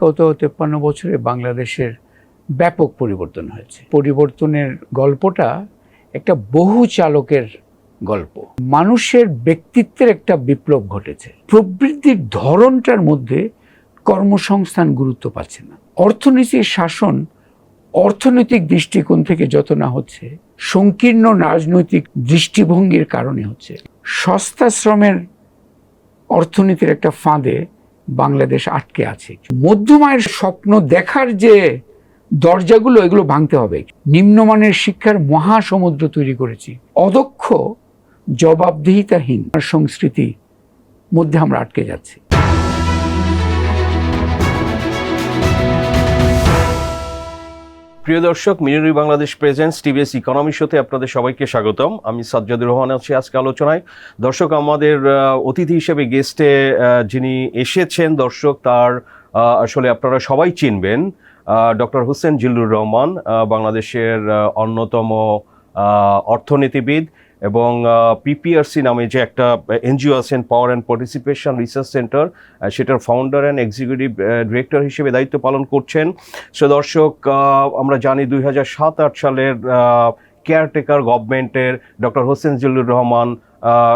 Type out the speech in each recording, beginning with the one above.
গত 53 বছরে বাংলাদেশের ব্যাপক পরিবর্তন হয়েছে। পরিবর্তনের গল্পটা একটা বহু চালকের গল্প। মানুষের ব্যক্তিত্বের একটা বিপ্লব ঘটেছে। প্রবৃদ্ধির ধরনটার মধ্যে কর্মসংস্থান গুরুত্ব পাচ্ছে না। অর্থনীতির শাসন অর্থনৈতিক দৃষ্টিকোণ থেকে যত না হচ্ছে, সংকীর্ণ রাজনৈতিক দৃষ্টিভঙ্গির কারণে হচ্ছে। সস্তা শ্রমের অর্থনীতির একটা ফাঁদে বাংলাদেশ আটকে আছে। মধ্যমায়ের স্বপ্ন দেখার যে দরজাগুলো, এগুলো ভাঙতে হবে। নিম্নমানের শিক্ষার মহাসমুদ্র তৈরি করেছি। অদক্ষ, জবাবদিহিতাহীন সংস্কৃতি মধ্যে আমরা আটকে যাচ্ছি। প্রিয় দর্শক, মিররি বাংলাদেশ প্রেজেন্টস টিভিএস ইকোনমি শোতে আপনাদের সবাইকে স্বাগতম। আমি সাজ্জাদুর রহমান আছি আজকে আলোচনায়। দর্শক, আমাদের অতিথি হিসেবে গেস্টে যিনি এসেছেন দর্শক, তার আসলে আপনারা সবাই চিনবেন, ডক্টর হোসেন জিল্লুর রহমান, বাংলাদেশের অন্যতম অর্থনীতিবিদ এবং পিপিআরসি নামে যে একটা এনজিও আছেন, power and participation research centre, সেটার ফাউন্ডার অ্যান্ড এক্সিকিউটিভ ডিরেক্টর হিসেবে দায়িত্ব পালন করছেন। সো দর্শক, আমরা জানি 2007-08 সালের কেয়ারটেকার গভর্নমেন্টের ডক্টর হোসেন জিল্লুর রহমান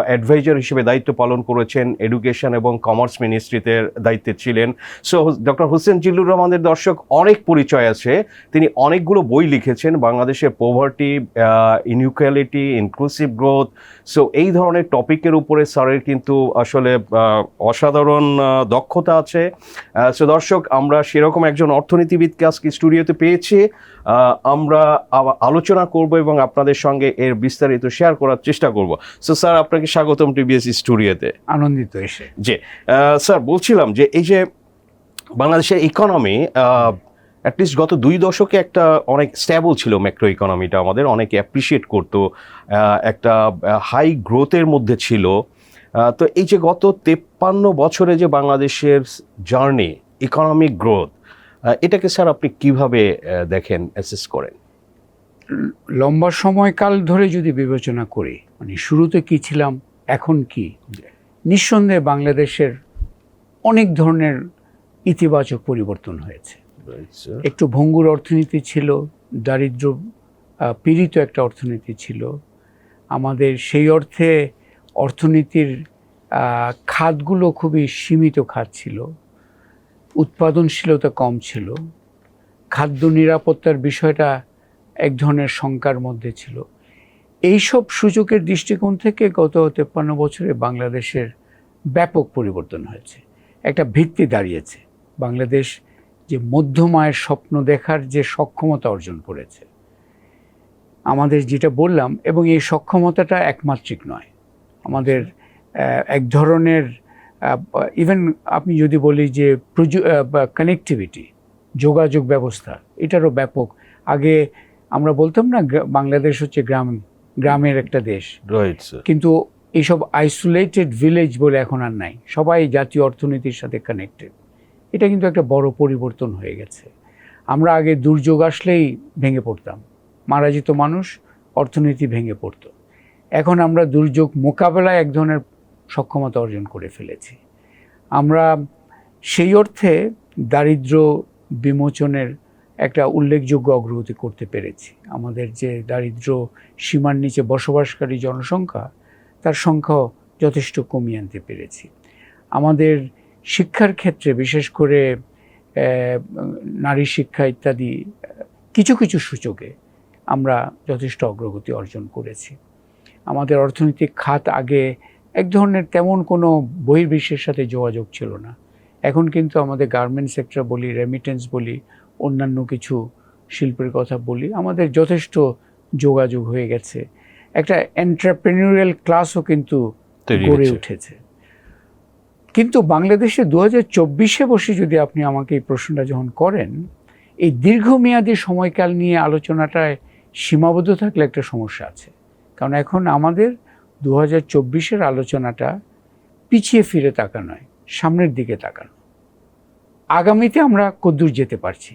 অ্যাডভাইজার হিসেবে দায়িত্ব পালন করেছেন, এডুকেশন এবং কমার্স মিনিস্ট্রিতে দায়িত্বে ছিলেন। সো ডক্টর হোসেন জিল্লুর রহমানের দর্শক অনেক পরিচয় আছে। তিনি অনেকগুলো বই লিখেছেন, বাংলাদেশের poverty, inequality, inclusive growth. So এই ধরনের টপিকের উপরে স্যারের কিন্তু আসলে অসাধারণ দক্ষতা আছে। সো দর্শক, আমরা সেরকম একজন অর্থনীতিবিদকে আজকে স্টুডিওতে পেয়েছি। আমরা আলোচনা করব এবং আপনাদের সঙ্গে এর বিস্তারিত শেয়ার করার চেষ্টা করব। সো স্যার, আপনাকে স্বাগতম টিভিএস স্টুডিওতে। আনন্দিত এসে। জি স্যার, বলছিলাম যে এই যে বাংলাদেশের ইকোনমি অ্যাটলিস্ট গত 2 দশকে একটা অনেক স্ট্যাবল ছিল। ম্যাক্রো ইকোনমিটা আমাদের অনেকে অ্যাপ্রিসিয়েট করতো, একটা হাই গ্রোথের মধ্যে ছিল। তো এই যে গত 53 বছরে যে বাংলাদেশের জার্নি, ইকোনমিক গ্রোথ, এটাকে স্যার আপনি কিভাবে দেখেন, অ্যাসেস করেন? লম্বা সময়কাল ধরে যদি বিবেচনা করি, মানে শুরুতে কি ছিলাম, এখন কি, নিঃসন্দেহে বাংলাদেশের অনেক ধরনের ইতিবাচক পরিবর্তন হয়েছে। একটু ভঙ্গুর অর্থনীতি ছিল, দারিদ্র পীড়িত একটা অর্থনীতি ছিল আমাদের। সেই অর্থে অর্থনীতির খাতগুলো খুবই সীমিত খাত ছিল, উৎপাদনশীলতা কম ছিল, খাদ্য নিরাপত্তার বিষয়টা এক ধরনের শঙ্কার মধ্যে ছিল। এইসব সূচকের দৃষ্টিকোণ থেকে গত 53 বছরে বাংলাদেশের ব্যাপক পরিবর্তন হয়েছে, একটা ভিত্তি দাঁড়িয়েছে। বাংলাদেশ যে মধ্যমায়ের স্বপ্ন দেখার যে সক্ষমতা অর্জন করেছে, আমাদের যেটা বললাম, এবং এই সক্ষমতাটা একমাত্রিক নয়, আমাদের এক ধরনের ইভেন আপনি যদি বলি যে কানেক্টিভিটি, যোগাযোগ ব্যবস্থা, এটারও ব্যাপক। আগে আমরা বলতাম না বাংলাদেশ হচ্ছে গ্রামের একটা দেশ, কিন্তু এইসব আইসোলেটেড ভিলেজ বলে এখন আর নাই, সবাই জাতীয় অর্থনীতির সাথে কানেক্টেড। এটা কিন্তু একটা বড় পরিবর্তন হয়ে গেছে। আমরা আগে দুর্যোগ আসলেই ভেঙে পড়তাম, মারা যেত মানুষ, অর্থনীতি ভেঙে পড়তো। এখন আমরা দুর্যোগ মোকাবেলায় এক ধরনের সক্ষমতা অর্জন করে ফেলেছি। আমরা সেই অর্থে দারিদ্র বিমোচনের একটা উল্লেখযোগ্য অগ্রগতি করতে পেরেছি। আমাদের যে দারিদ্র সীমার নিচে বসবাসকারী জনসংখ্যা, তার সংখ্যাও যথেষ্ট কমিয়ে আনতে পেরেছি। আমাদের শিক্ষার ক্ষেত্রে, বিশেষ করে নারী শিক্ষা ইত্যাদি কিছু কিছু সূচকে আমরা যথেষ্ট অগ্রগতি অর্জন করেছি। আমাদের অর্থনৈতিক খাত আগে এক ধরনের তেমন কোনো বহির্বিশ্বের সাথে যোগাযোগ ছিল না। এখন কিন্তু আমাদের গার্মেন্টস সেক্টর বলি, রেমিটেন্স বলি, অন্যান্য কিছু শিল্পের কথা বলি, আমাদের যথেষ্ট যোগাযোগ হয়ে গেছে। একটা এন্টারপ্রেনিউরিয়াল ক্লাসও কিন্তু গড়ে উঠেছে। কিন্তু বাংলাদেশে 2024-এ বসে যদি আপনি আমাকে এই প্রশ্নটা যখন করেন, এই দীর্ঘমেয়াদী সময়কাল নিয়ে আলোচনাটায় সীমাবদ্ধ থাকলে একটা সমস্যা আছে। কারণ এখন আমাদের 2024-এর আলোচনাটা পিছিয়ে ফিরে তাকানো নয়, সামনের দিকে তাকানো। আগামীতে আমরা কদ্দূর যেতে পারছি,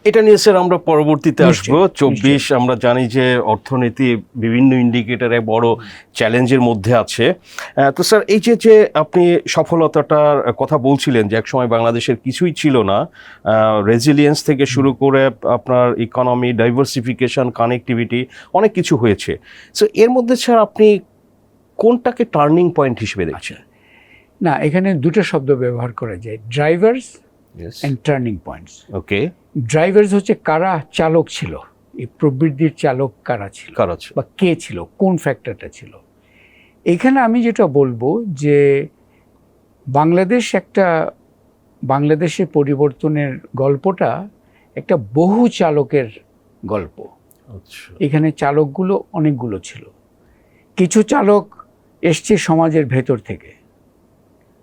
এটা নিয়ে স্যার আমরা পরবর্তীতে আসবো। নিশ্চয়ই। 24 আমরা জানি যে অর্থনীতি বিভিন্ন ইন্ডিকেটরে বড় চ্যালেঞ্জের মধ্যে আছে। তো স্যার এই যে আপনি সফলতাটার কথা বলছিলেন যে একসময় বাংলাদেশের কিছুই ছিল না, রেজিলিয়েন্স থেকে শুরু করে আপনার ইকোনমি, ডাইভার্সিফিকেশন, কানেক্টিভিটি, অনেক কিছু হয়েছে। সো এর মধ্যে স্যার আপনি কোনটাকে টার্নিং পয়েন্ট হিসেবে দেখছেন? না, এখানে দুটো শব্দ ব্যবহার করা যায়, drivers and turning points. Okay. Drivers হচ্ছে কারা চালক ছিল, এই প্রবৃদ্ধির চালক কারা ছিল বা কে ছিল, কোন ফ্যাক্টরটা ছিল। এখানে আমি যেটা বলবো যে বাংলাদেশের পরিবর্তনের গল্পটা একটা বহু চালকের গল্প। এখানে চালকগুলো অনেকগুলো ছিল। কিছু চালক এসছে সমাজের ভেতর থেকে।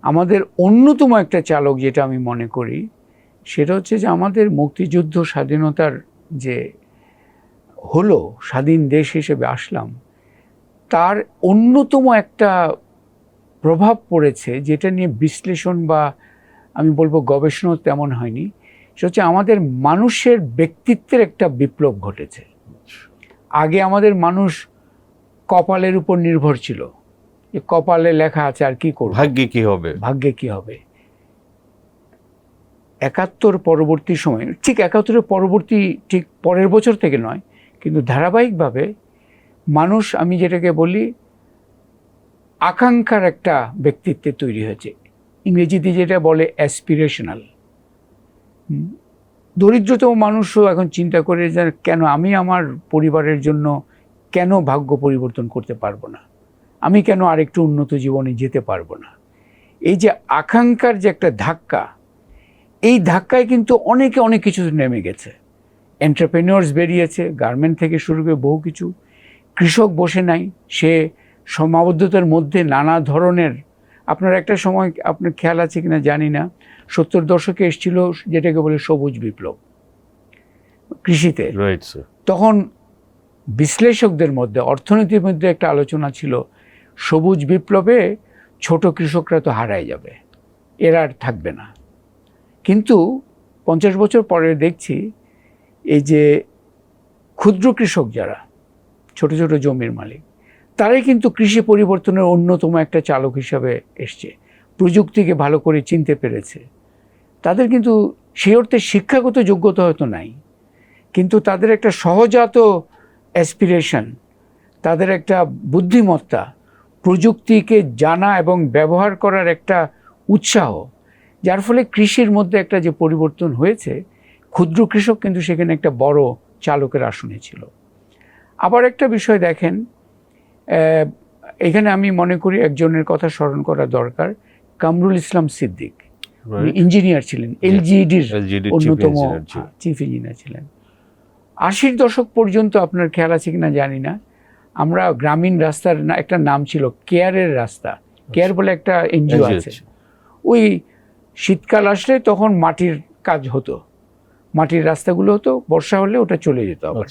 আমাদের অন্যতম একটা চালক যেটা আমি মনে করি সেটা হচ্ছে যে আমাদের মুক্তিযুদ্ধ, স্বাধীনতার যে হলো, স্বাধীন দেশ হিসেবে আসলাম, তার অন্যতম একটা প্রভাব পড়েছে যেটা নিয়ে বিশ্লেষণ বা আমি বলবো গবেষণা তেমন হয়নি। সেটা হচ্ছে আমাদের মানুষের ব্যক্তিত্বের একটা বিপ্লব ঘটেছে। আগে আমাদের মানুষ কপালের উপর নির্ভর ছিল, যে কপালে লেখা আছে আর কি করব, ভাগ্যে কি হবে। 71 পরবর্তী সময়, ঠিক 71 পরবর্তী, ঠিক পরের বছর থেকে নয়, কিন্তু ধারাবাহিকভাবে মানুষ, আমি যেটাকে বলি আকাঙ্ক্ষার একটা ব্যক্তিত্বে তৈরি হয়েছে। ইংরেজিতে যেটা বলে অ্যাসপিরেশনাল। দরিদ্রতম মানুষও এখন চিন্তা করে যে কেন আমি আমার পরিবারের জন্য কেন ভাগ্য পরিবর্তন করতে পারবো না, আমি কেন আরেকটু উন্নত জীবনে যেতে পারবো না। এই যে আকাঙ্ক্ষার যে একটা ধাক্কা, এই ধাক্কায় কিন্তু অনেকে অনেক কিছু নেমে গেছে। এন্টারপ্রেনিয়র্স বেরিয়েছে, গার্মেন্ট থেকে শুরু করে বহু কিছু। কৃষক বসে নাই, সে সীমাবদ্ধতার মধ্যে নানা ধরনের, আপনার একটা সময় আপনার খেয়াল আছে কিনা জানি না, 70 দশকে এসেছিল যেটাকে বলে সবুজ বিপ্লব কৃষিতে। তখন বিশ্লেষকদের মধ্যে, অর্থনীতির মধ্যে একটা আলোচনা ছিল, সবুজ বিপ্লবে ছোট কৃষকরা তো হারায় যাবে, এরা আর থাকবে না। কিন্তু 50 বছর পরে দেখছি এই যে ক্ষুদ্র কৃষক যারা, ছোট ছোট জমির মালিক, তারাই কিন্তু কৃষি পরিবর্তনের অন্যতম একটা চালক হিসাবে এসছে। প্রযুক্তিকে ভালো করে চিনতে পেরেছে। তাদের কিন্তু সেই অর্থে শিক্ষাগত যোগ্যতা হয়তো নাই, কিন্তু তাদের একটা সহজাত অ্যাসপিরেশন, তাদের একটা বুদ্ধিমত্তা, প্রযুক্তিকে জানা এবং ব্যবহার করার একটা উৎসাহ, যার ফলে কৃষির মধ্যে একটা যে পরিবর্তন হয়েছে, ক্ষুদ্র কৃষক কিন্তু সেখানে একটা বড় চালকের আসনে ছিল। আবার একটা বিষয় দেখেন, এখানে আমি মনে করি একজনের কথা স্মরণ করা দরকার, কামরুল ইসলাম সিদ্দিক। ইঞ্জিনিয়ার ছিলেন, এলজিইডির অন্যতম চিফ ইঞ্জিনিয়ার ছিলেন। 80 দশক পর্যন্ত, আপনার খেয়াল আছে কিনা জানি না, আমরা গ্রামীণ রাস্তার একটা নাম ছিল কেয়ারের রাস্তা, কেয়ার বলে একটা এনজিও আছে। ওই শীতকাল আসলে তখন মাটির কাজ হতো, মাটির রাস্তাগুলো হতো, বর্ষা হলে ওটা চলে যেত, আবার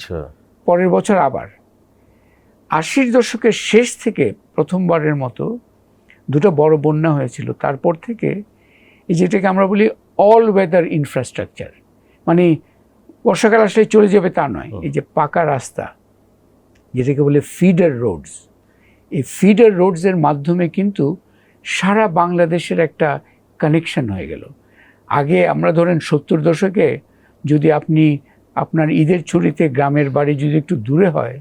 পরের বছর আবার। 80 দশকের শেষ থেকে প্রথমবারের মতো দুটো বড় বন্যা হয়েছিল। তারপর থেকে এই যেটাকে আমরা বলি অল ওয়েদার ইনফ্রাস্ট্রাকচার, মানে বর্ষাকাল আসলে চলে যাবে তা নয়, এই যে পাকা রাস্তা যেটাকে বলে ফিডার রোডস, এই ফিডার রোডসের মাধ্যমে কিন্তু সারা বাংলাদেশের একটা কানেকশন হয়ে গেল। আগে আমরা ধরেন 70 দশকে যদি আপনি আপনার ঈদের ছুটিতে গ্রামের বাড়ি যদি একটু দূরে হয়,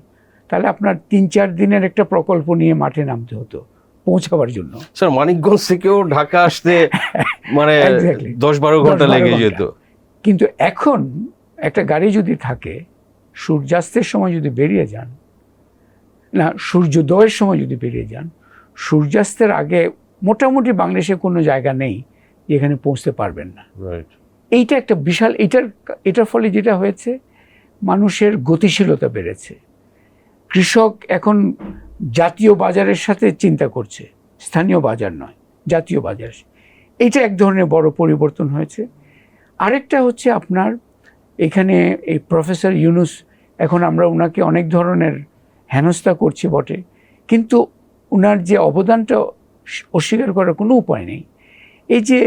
তাহলে আপনার 3-4 দিনের একটা প্রকল্প নিয়ে মাঠে নামতে হতো পৌঁছাবার জন্য। স্যার মানিকগঞ্জ থেকেও ঢাকা আসতে মানে 10-12 ঘন্টা লেগে যেত। কিন্তু এখন একটা গাড়ি যদি থাকে, সূর্যাস্তের সময় যদি বেরিয়ে যান, না সূর্যোদয়ের সময় যদি বেরিয়ে যান, সূর্যাস্তের আগে মোটামুটি বাংলাদেশে কোনো জায়গা নেই যেখানে পৌঁছতে পারবেন না। এইটা একটা বিশাল, এটার ফলে যেটা হয়েছে, মানুষের গতিশীলতা বেড়েছে। কৃষক এখন জাতীয় বাজারের সাথে চিন্তা করছে, স্থানীয় বাজার নয়, জাতীয় বাজার। এইটা এক ধরনের বড় পরিবর্তন হয়েছে। আরেকটা হচ্ছে আপনার এখানে এই প্রফেসর ইউনুস, এখন আমরা ওনাকে অনেক ধরনের হেনস্থা করছি বটে, কিন্তু ওনার যে অবদানটা অস্বীকার করার কোনো উপায় নেই। এই যে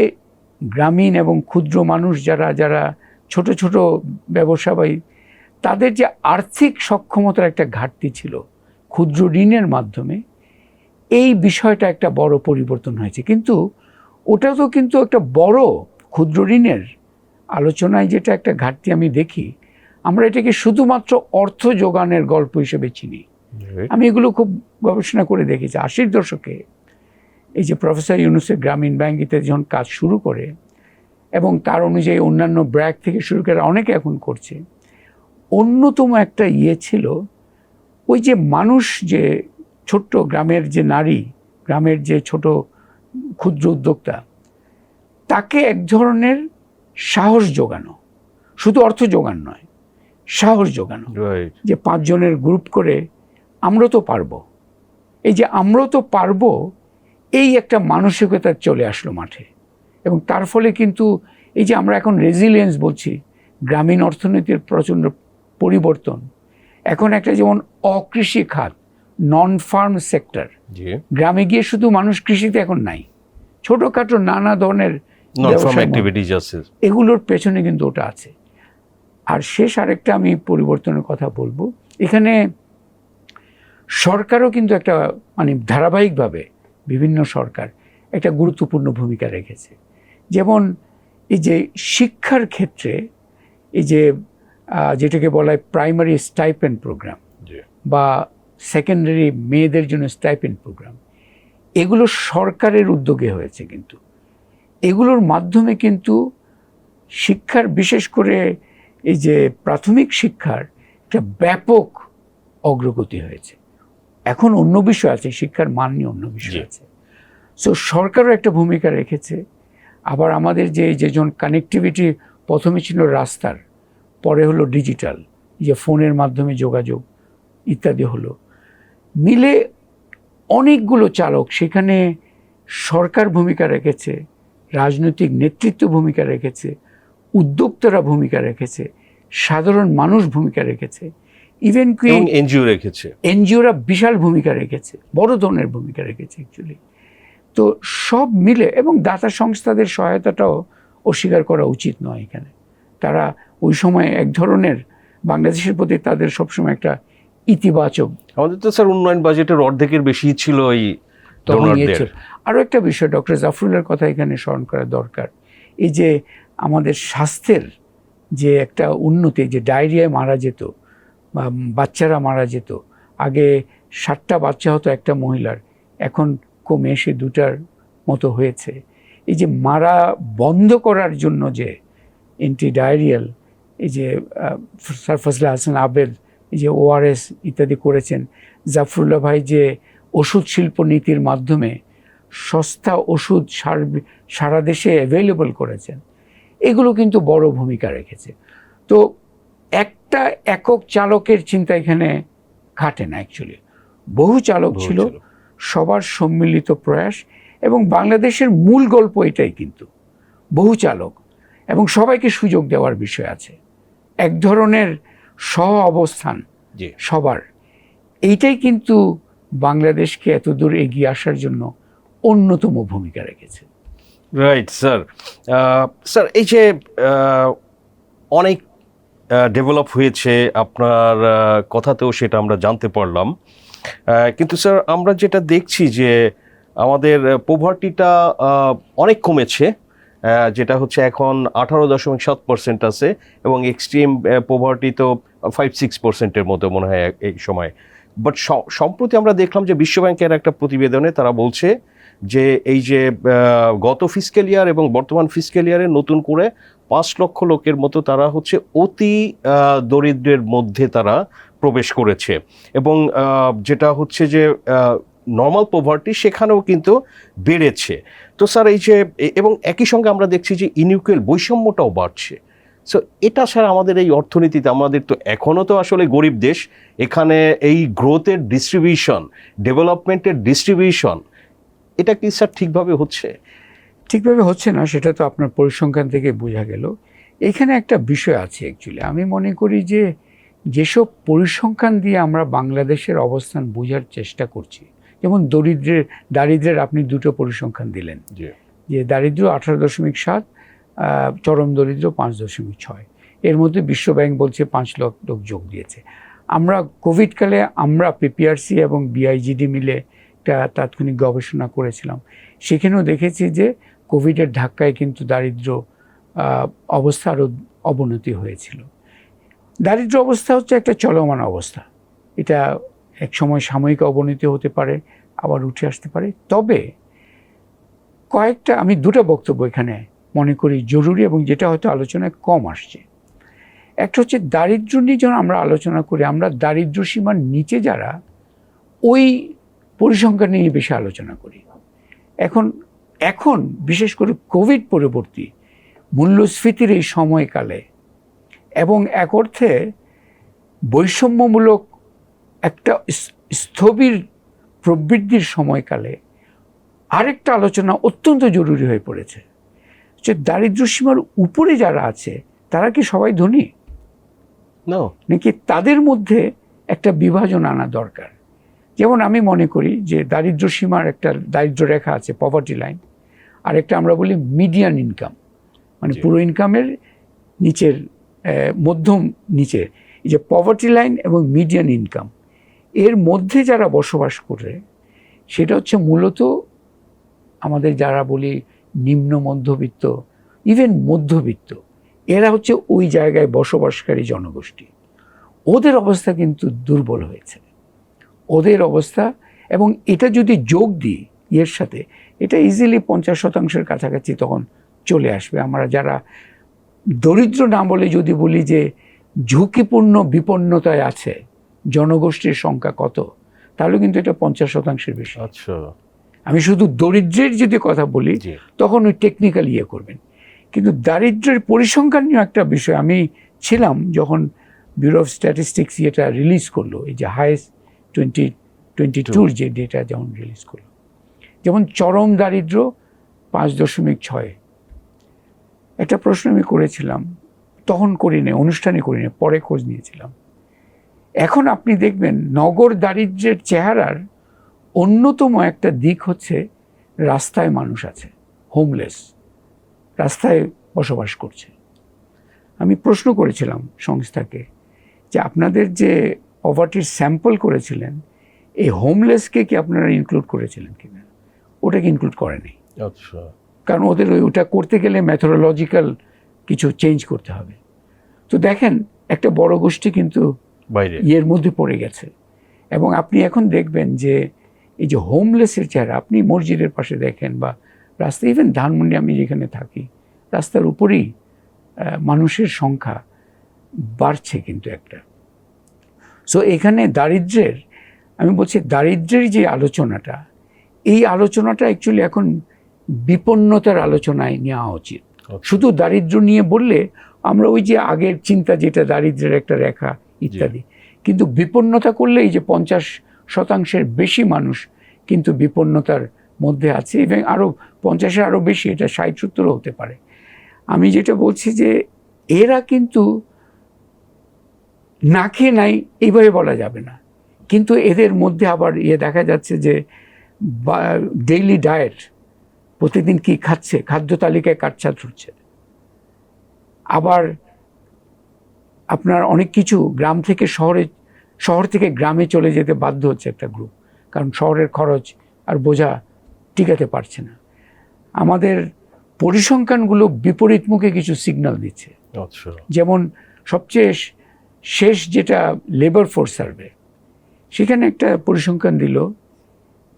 গ্রামীণ এবং ক্ষুদ্র মানুষ যারা ছোট ছোট ব্যবসায়ী, তাদের যে আর্থিক সক্ষমতার একটা ঘাটতি ছিল ক্ষুদ্র ঋণের মাধ্যমে, এই বিষয়টা একটা বড় পরিবর্তন হয়েছে। কিন্তু ওটা তো কিন্তু একটা বড় ক্ষুদ্র ঋণের আলোচনায় যেটা একটা ঘাটতি আমি দেখি, আমরা এটাকে শুধুমাত্র অর্থ যোগানের গল্প হিসেবে চিনি। আমি এগুলো খুব গবেষণা করে দেখেছি। 80-র দশকে এই যে প্রফেসর ইউনূসের গ্রামীণ ব্যাংক ইত্যাদি যখন কাজ শুরু করে, এবং তার অনুযায়ী অন্যান্য ব্র্যাক থেকে শুরু করে অনেকে এখন করছে, অন্যতম একটা ছিল ওই যে মানুষ, যে ছোট্ট গ্রামের যে নারী, গ্রামের যে ছোট ক্ষুদ্র উদ্যোক্তা, তাকে এক ধরনের সাহস যোগানো, শুধু অর্থ যোগান নয়, সাহস যোগানো, যে 5 জনের গ্রুপ করে আমরা তো পারবো। এই যে আমরা তো পারবো, এই একটা মানসিকতা চলে আসলো মাঠে, এবং তার ফলে কিন্তু এই যে আমরা এখন রেজিলিয়েন্স বলছি, গ্রামীণ অর্থনীতির প্রচণ্ড পরিবর্তন, এখন একটা যেমন অকৃষি খাত, নন ফার্ম সেক্টর, গ্রামে গিয়ে শুধু মানুষ কৃষিতে এখন নাই, ছোটখাটো নানা ধরনের এগুলোর পেছনে কিন্তু ওটা আছে। আর শেষ আরেকটা আমি পরিবর্তনের কথা বলবো, এখানে সরকারও কিন্তু একটা মানে ধারাবাহিকভাবে বিভিন্ন সরকার একটা গুরুত্বপূর্ণ ভূমিকা রেখেছে। যেমন এই যে শিক্ষার ক্ষেত্রে এই যে যেটাকে বলা হয় প্রাইমারি স্টাইপেন্ড প্রোগ্রাম বা সেকেন্ডারি মেয়েদের জন্য স্টাইপেন্ড প্রোগ্রাম, এগুলো সরকারের উদ্যোগে হয়েছে। কিন্তু এগুলোর মাধ্যমে কিন্তু শিক্ষার, বিশেষ করে এই যে প্রাথমিক শিক্ষার একটা ব্যাপক অগ্রগতি হয়েছে। এখন অন্য বিষয় আছে, শিক্ষার মান নিয়ে অন্য বিষয় আছে। সো সরকারও একটা ভূমিকা রেখেছে। আবার আমাদের যেজন কানেক্টিভিটি প্রথমে ছিল রাস্তার, পরে হলো ডিজিটাল, যে ফোনের মাধ্যমে যোগাযোগ ইত্যাদি হলো, মিলে অনেকগুলো চালক, সেখানে সরকার ভূমিকা রেখেছে, রাজনৈতিক নেতৃত্ব ভূমিকা রেখেছে, উদ্যোক্তারা ভূমিকা রেখেছে, সাধারণ মানুষ ভূমিকা রেখেছে, ইভেন কি এনজিও রেখেছে, এনজিওরা বিশাল ভূমিকা রেখেছে, বড় ধরনের ভূমিকা রেখেছে অ্যাকচুয়ালি। তো সব মিলে, এবং দাতা সংস্থাদের সহায়তাটাও অস্বীকার করা উচিত নয়। এখানে তারা ওই সময় এক ধরনের বাংলাদেশের প্রতি তাদের সবসময় একটা ইতিবাচক, আমাদের তো স্যার উন্নয়ন বাজেটের অর্ধেকের বেশি ছিল এই ডোনারদের। আরও একটা বিষয় ডক্টর জাফরুলের কথা এখানে স্মরণ করা দরকার, এই যে আমাদের স্বাস্থ্যের যে একটা উন্নতি, যে ডায়রিয়ায় মারা যেত বা বাচ্চারা মারা যেত, আগে 7টা বাচ্চা হতো একটা মহিলার, এখন কমে এসে 2টার মতো হয়েছে। এই যে মারা বন্ধ করার জন্য যে অ্যান্টি ডায়রিয়াল, এই যে স্যার ফজলে হাসান আবেদ এই যে ORS ইত্যাদি করেছেন, জাফরুল্লাহ ভাই যে ওষুধ শিল্প নীতির মাধ্যমে সস্তা ওষুধ সারা দেশে অ্যাভেলেবল করেছেন, এগুলো কিন্তু বড় ভূমিকা রেখেছে। তো একটা একক চালকের চিন্তা এখানে খাটে না, অ্যাকচুয়ালি বহু চালক ছিল, সবার সম্মিলিত প্রয়াস, এবং বাংলাদেশের মূল গল্প এটাই কিন্তু বহু চালক, এবং সবাইকে সুযোগ দেওয়ার বিষয় আছে, এক ধরনের সহ অবস্থান সবার, এইটাই কিন্তু বাংলাদেশকে এতদূর এগিয়ে আসার জন্য অন্যতম ভূমিকা রেখেছে। Right sir. স্যার এই যে অনেক ডেভেলপ হয়েছে আপনার কথাতেও সেটা আমরা জানতে পারলাম, কিন্তু স্যার আমরা যেটা দেখছি যে আমাদের পোভার্টিটা অনেক কমেছে, যেটা হচ্ছে এখন 18.7% আছে, এবং এক্সট্রিম পোভার্টি তো 5-6%-এর মতো মনে হয় এই সময়। বাট সম্প্রতি আমরা দেখলাম যে বিশ্বব্যাংকের একটা প্রতিবেদনে তারা বলছে যে এই যে গত ফিসক্যাল ইয়ার এবং বর্তমান ফিসক্যাল ইয়ারে নতুন করে 5 লক্ষ লোকের মতো তারা হচ্ছে অতি দরিদ্রের মধ্যে তারা প্রবেশ করেছে, এবং যেটা হচ্ছে যে নর্মাল পোভার্টি সেখানেও কিন্তু বেড়েছে। তো স্যার এই যে, এবং একই সঙ্গে আমরা দেখছি যে ইনইকুয়াল বৈষম্যটাও বাড়ছে। সো এটা স্যার আমাদের এই অর্থনীতিতে, আমাদের তো এখনও তো আসলে গরিব দেশ, এখানে এই গ্রোথের ডিস্ট্রিবিউশন, ডেভেলপমেন্টের ডিস্ট্রিবিউশন, এটা কি স্যার ঠিকভাবে হচ্ছে? ঠিকভাবে হচ্ছে না, সেটা তো আপনার পরিসংখ্যান থেকে বোঝা গেল। এখানে একটা বিষয় আছে অ্যাকচুয়ালি, আমি মনে করি যে যেসব পরিসংখ্যান দিয়ে আমরা বাংলাদেশের অবস্থান বোঝার চেষ্টা করছি, যেমন দারিদ্রের আপনি 2টো পরিসংখ্যান দিলেন, যে দারিদ্র 18.7, চরম দরিদ্র 5.6। এর মধ্যে বিশ্বব্যাংক বলছে 5 লাখ লোক যোগ দিয়েছে। আমরা কোভিডকালে আমরা পিপিআরসি এবং বিআইজিডি মিলে একটা তাৎক্ষণিক গবেষণা করেছিলাম, সেখানেও দেখেছি যে কোভিডের ধাক্কায় কিন্তু দারিদ্র্য অবস্থা আরও অবনতি হয়েছিল। দারিদ্র্য অবস্থা হচ্ছে একটা চলমান অবস্থা, এটা এক সময় সাময়িক অবনতি হতে পারে, আবার উঠে আসতে পারে। তবে কয়েকটা আমি দুটো বক্তব্য এখানে মনে করি জরুরি এবং যেটা হয়তো আলোচনায় কম আসছে। একটা হচ্ছে দারিদ্র্য নিয়ে যখন আমরা আলোচনা করি, আমরা দারিদ্র্য সীমার নিচে যারা, ওই পরিসংখ্যান নিয়ে বেশি আলোচনা করি। এখন বিশেষ করে কোভিড পরবর্তী মূল্যস্ফীতির এই সময়কালে এবং এক অর্থে বৈষম্যমূলক একটা স্থবির প্রবৃদ্ধির সময়কালে আরেকটা আলোচনা অত্যন্ত জরুরি হয়ে পড়েছে, যে দারিদ্র্য সীমার উপরে যারা আছে তারা কি সবাই ধনী, নাকি তাদের মধ্যে একটা বিভাজন আনা দরকার। যেমন আমি মনে করি যে দারিদ্র্য সীমার একটা দারিদ্র্য রেখা আছে, পভার্টি লাইন, আর একটা আমরা বলি মিডিয়ান ইনকাম, মানে পুরো ইনকামের নিচের মধ্যম নিচে, এই যে পভার্টি লাইন এবং মিডিয়ান ইনকাম, এর মধ্যে যারা বসবাস করে সেটা হচ্ছে মূলত আমাদের যারা বলি নিম্ন মধ্যবিত্ত, ইভেন মধ্যবিত্ত, এরা হচ্ছে ওই জায়গায় বসবাসকারী জনগোষ্ঠী। ওদের অবস্থা কিন্তু দুর্বল হয়েছে, ওদের অবস্থা। এবং এটা যদি যোগ দিই এর সাথে, এটা ইজিলি 50% কাছাকাছি তখন চলে আসবে। আমরা যারা দরিদ্র না বলে যদি বলি যে ঝুঁকিপূর্ণ বিপন্নতায় আছে জনগোষ্ঠীর সংখ্যা কত, তাহলে কিন্তু এটা 50% বেশি। আচ্ছা, আমি শুধু দরিদ্রের যদি কথা বলি তখন ওই টেকনিক্যাল ইয়ে করবেন, কিন্তু দারিদ্রের পরিসংখ্যান নিয়ে একটা বিষয় আমি ছিলাম যখন ব্যুরো অফ স্ট্যাটিস্টিক্স এটা রিলিজ করলো, এই যে হাইয়েস্ট 2022 যে ডেটা যেমন রিলিজ করলো, যেমন চরম দারিদ্র 5.6। একটা প্রশ্ন আমি করেছিলাম, তখন করিনি, অনুষ্ঠানে করিনি, পরে খোঁজ নিয়েছিলাম। এখন আপনি দেখবেন নগর দারিদ্র্যের চেহারার অন্যতম একটা দিক হচ্ছে রাস্তায় মানুষ আছে, হোমলেস, রাস্তায় বসবাস করছে। আমি প্রশ্ন করেছিলাম সংস্থাকে যে আপনাদের যে পভার্টির স্যাম্পল করেছিলেন, এই হোমলেসকে কি আপনারা ইনক্লুড করেছিলেন কিনা? ওটাকে ইনক্লুড করেনি। আচ্ছা, কারণ ওদের ওটা করতে গেলে মেথোডোলজিক্যাল কিছু চেঞ্জ করতে হবে। তো দেখেন একটা বড় গোষ্ঠী কিন্তু এর মধ্যে পড়ে গেছে। এবং আপনি এখন দেখবেন যে এই যে হোমলেসের চেহারা, আপনি মসজিদের পাশে দেখেন বা রাস্তায়, ইভেন ধানমন্ডি আমি যেখানে থাকি, রাস্তার উপরেই মানুষের সংখ্যা বাড়ছে কিন্তু একটা। সো এখানে দারিদ্র্যের, আমি বলছি দারিদ্র্যের যে আলোচনাটা, এই আলোচনাটা অ্যাকচুয়ালি এখন বিপন্নতার আলোচনায় নেওয়া উচিত। শুধু দারিদ্র্য নিয়ে বললে আমরা ওই যে আগের চিন্তা যেটা দারিদ্র্যের একটা রেখা ইত্যাদি, কিন্তু বিপন্নতা করলে এই যে 50% বেশি মানুষ কিন্তু বিপন্নতার মধ্যে আছে, এবং আরও 50-এর আরও বেশি, এটা 60-70 হতে পারে। আমি যেটা বলছি যে এরা কিন্তু না খেয়ে নাই এইভাবে বলা যাবে না, কিন্তু এদের মধ্যে আবার দেখা যাচ্ছে যে ডেইলি ডায়েট, প্রতিদিন কি খাচ্ছে, খাদ্য তালিকায় কাটছাট হচ্ছে। আবার আপনার অনেক কিছু গ্রাম থেকে শহর থেকে গ্রামে চলে যেতে বাধ্য হচ্ছে একটা গ্রুপ, কারণ শহরের খরচ আর বোঝা টিকাতে পারছে না। আমাদের পরিসংখ্যানগুলো বিপরীতমুখী কিছু সিগন্যাল দিচ্ছে। যেমন সবচেয়ে শেষ যেটা লেবার ফোর্স সার্ভে, সেখানে একটা পরিসংখ্যান দিল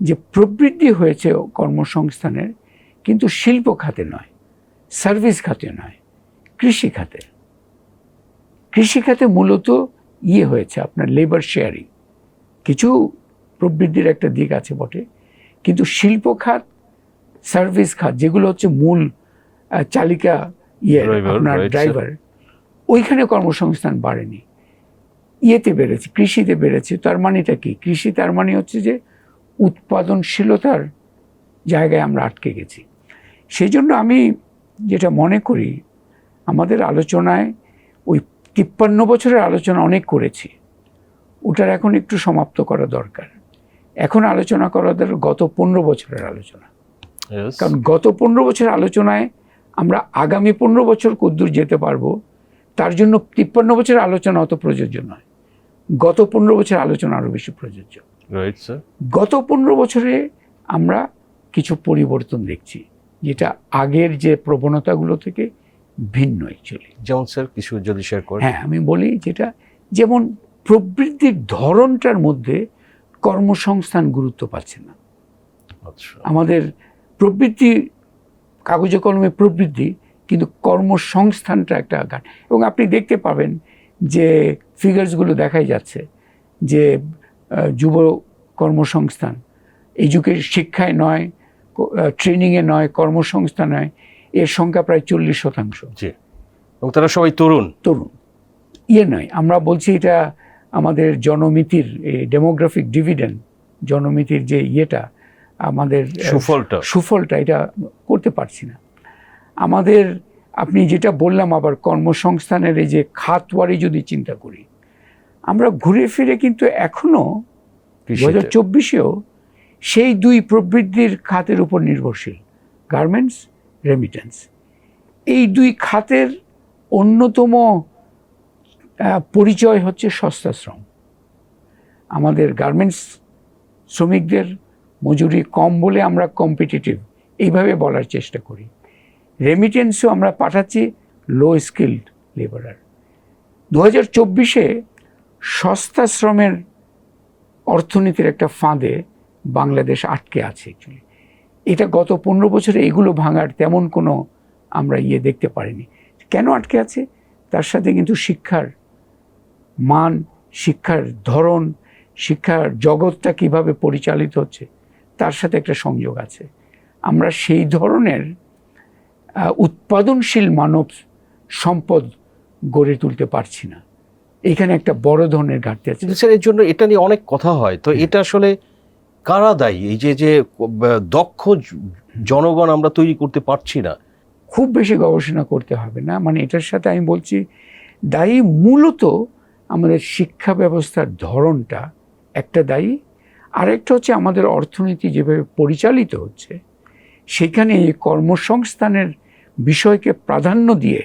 যে প্রবৃদ্ধি হয়েছে কর্মসংস্থানের, কিন্তু শিল্প খাতে নয়, সার্ভিস খাতে নয়, কৃষি খাতে। কৃষি খাতে মূলত হয়েছে আপনার লেবার শেয়ারিং, কিছু প্রবৃদ্ধির একটা দিক আছে বটে, কিন্তু শিল্প খাত, সার্ভিস খাত, যেগুলো হচ্ছে মূল চালিকা আপনার ড্রাইভার, ওইখানে কর্মসংস্থান বাড়েনি। বেড়েছে, কৃষিতে বেড়েছে। তার মানেটা কি? কৃষি তার মানে হচ্ছে যে উৎপাদনশীলতার জায়গায় আমরা আটকে গেছি। সেই জন্য আমি যেটা মনে করি, আমাদের আলোচনায় ওই 53 বছরের আলোচনা অনেক করেছি, ওটার এখন একটু সমাপ্ত করা দরকার। এখন আলোচনা করা দরকার গত 15 বছরের আলোচনা। কারণ গত 15 বছরের আলোচনায় আমরা আগামী 15 বছর কদ্দূর যেতে পারবো তার জন্য 53 বছরের আলোচনা অত প্রযোজ্য নয়, গত 15 বছরের আলোচনা আরও বেশি প্রযোজ্য। Right sir. গত 15 বছরে আমরা কিছু পরিবর্তন দেখছি, যেটা আগের যে প্রবণতাগুলো থেকে ভিন্ন অ্যাকচুয়ালি। যেমন স্যার কিছু যদি শেয়ার করেন। হ্যাঁ, আমি বলি যেটা, যেমন প্রবৃদ্ধির ধরনটার মধ্যে কর্মসংস্থান গুরুত্ব পাচ্ছে না। আচ্ছা। আমাদের প্রবৃদ্ধি, কাগজে কলমে প্রবৃদ্ধি, কিন্তু কর্মসংস্থানটা একটা ঘাট। এবং আপনি দেখতে পাবেন যে ফিগার্সগুলো দেখাই যাচ্ছে যে যুব কর্মসংস্থান, শিক্ষায় নয়, ট্রেনিংয়ে নয়, কর্মসংস্থান নয়, এর সংখ্যা প্রায় 40%। জি, এবং তারা সবাই তরুণ। নয়, আমরা বলছি এটা আমাদের জনমিতির ডেমোগ্রাফিক ডিভিডেন্ড, জনমিতির যে আমাদের সুফলটা এটা করতে পারছি না আমাদের। আপনি যেটা বললাম, আবার কর্মসংস্থানের এই যে খাতওয়ারি যদি চিন্তা করি, আমরা ঘুরে ফিরে কিন্তু এখনো 2024-এও সেই দুই প্রবৃদ্ধির খাতের উপর নির্ভরশীল, গার্মেন্টস, রেমিটেন্স। এই দুই খাতের অন্যতম পরিচয় হচ্ছে সস্তা শ্রম। আমাদের গার্মেন্টস শ্রমিকদের মজুরি কম বলে আমরা কম্পিটিটিভ এইভাবে বলার চেষ্টা করি। রেমিটেন্সও আমরা পাঠাচ্ছি লো স্কিলড লেবারার। 2024-এ সস্তা শ্রমের অর্থনীতির একটা ফাঁদে বাংলাদেশ আটকে আছে অ্যাকচুয়ালি। এটা গত 15 বছরে এগুলো ভাঙার তেমন কোনো আমরা দেখতে পারিনি। কেন আটকে আছে? তার সাথে কিন্তু শিক্ষার মান, শিক্ষার ধরন, শিক্ষার জগৎটা কিভাবে পরিচালিত হচ্ছে তার সাথে একটা সংযোগ আছে। আমরা সেই ধরনের উৎপাদনশীল মানব সম্পদ গড়ে তুলতে পারছি না। এখানে একটা বড় ধরনের ঘাটতি আছে। স্যার, এর জন্য এটা নিয়ে অনেক কথা হয়, তো এটা আসলে কারা দায়ী? এই যে দক্ষ জনগণ আমরা তৈরি করতে পারছি না। খুব বেশি গবেষণা করতে হবে না, মানে এটার সাথে আমি বলছি দায়ী মূলত আমাদের শিক্ষা ব্যবস্থার ধরনটা একটা দায়ী, আরেকটা হচ্ছে আমাদের অর্থনীতি যেভাবে পরিচালিত হচ্ছে সেখানে এই কর্মসংস্থানের বিষয়কে প্রাধান্য দিয়ে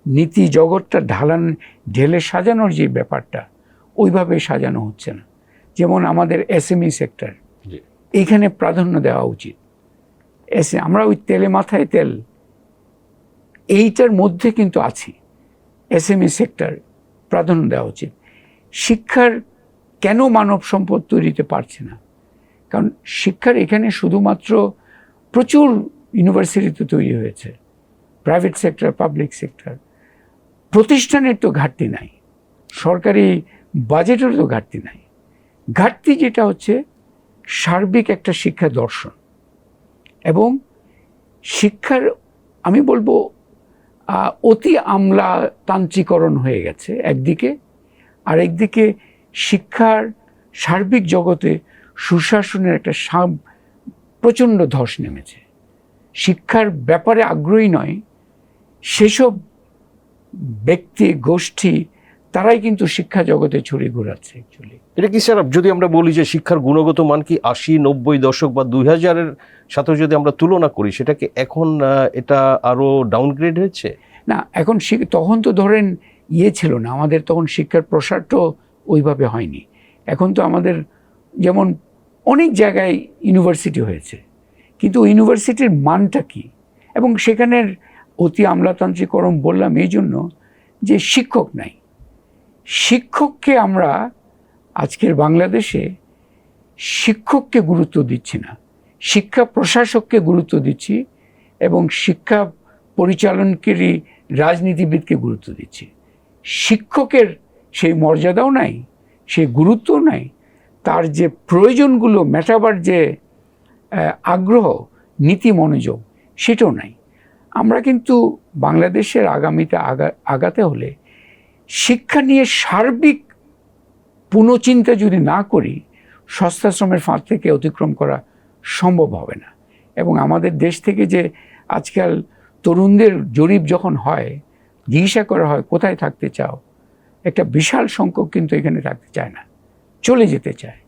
নীতি জগৎটা ঢেলে সাজানোর যে ব্যাপারটা ওইভাবে সাজানো হচ্ছে না। যেমন আমাদের এসএমই সেক্টর, এইখানে প্রাধান্য দেওয়া উচিত। আমরা ওই তেলে মাথায় তেল এইটার মধ্যে কিন্তু আছি, এসএমই সেক্টর প্রাধান্য দেওয়া উচিত। শিক্ষার কেন মানব সম্পদ তৈরিতে পারছে না? কারণ শিক্ষার এখানে শুধুমাত্র প্রচুর ইউনিভার্সিটিতে তৈরি হয়েছে, প্রাইভেট সেক্টর, পাবলিক সেক্টর, প্রতিষ্ঠানের তো ঘাটতি নাই, সরকারি বাজেটের তো ঘাটতি নাই। ঘাটতি যেটা হচ্ছে সার্বিক একটা শিক্ষা দর্শন, এবং শিক্ষার আমি বলবো অতি আমলাতান্ত্রিকরণ হয়ে গেছে একদিকে, আর একদিকে শিক্ষার সার্বিক জগতে সুশাসনের একটা প্রচণ্ড ধস নেমেছে। শিক্ষার ব্যাপারে আগ্রহী নয় সেসব ব্যক্তি গোষ্ঠী, তারাই কিন্তু শিক্ষা জগতে ছড়িয়ে ঘোরাচ্ছে অ্যাকচুয়ালি। এটা কি স্যার, যদি আমরা বলি যে শিক্ষার গুণগত মান কি 80, 90 দশক বা 2000-এর সাথে যদি আমরা তুলনা করি, সেটা কি এখন এটা আরো ডাউনগ্রেড হয়েছে? না, এখন তখন তো ধরেন ছিল না, আমাদের তখন শিক্ষার প্রসারটাও ওইভাবে হয়নি। এখন তো আমাদের যেমন অনেক জায়গায় ইউনিভার্সিটি হয়েছে, কিন্তু ইউনিভার্সিটির মানটা কি? এবং সেখানের অতি আমলাতান্ত্রিকরণ বললাম এই জন্য যে শিক্ষক নাই। শিক্ষককে আমরা আজকের বাংলাদেশে শিক্ষককে গুরুত্ব দিচ্ছি না, শিক্ষা প্রশাসককে গুরুত্ব দিচ্ছি, এবং শিক্ষা পরিচালনকারী রাজনীতিবিদকে গুরুত্ব দিচ্ছি। শিক্ষকের সেই মর্যাদাও নাই, সেই গুরুত্বও নাই, তার যে প্রয়োজনগুলো মেটাবার যে আগ্রহ, নীতি মনোযোগ, সেটাও নাই। আমরা কিন্তু বাংলাদেশের আগামীতে আগাতে হলে শিক্ষা নিয়ে সার্বিক পুনঃচিন্তা যদি না করি, সস্তা শ্রমের ফাঁদ থেকে অতিক্রম করা সম্ভব হবে না। এবং আমাদের দেশ থেকে যে আজকাল তরুণদের জরিপ যখন হয়, জিজ্ঞাসা করা হয় কোথায় থাকতে চাও, একটা বিশাল সংখ্যক কিন্তু এখানে থাকতে চায় না, চলে যেতে চায়,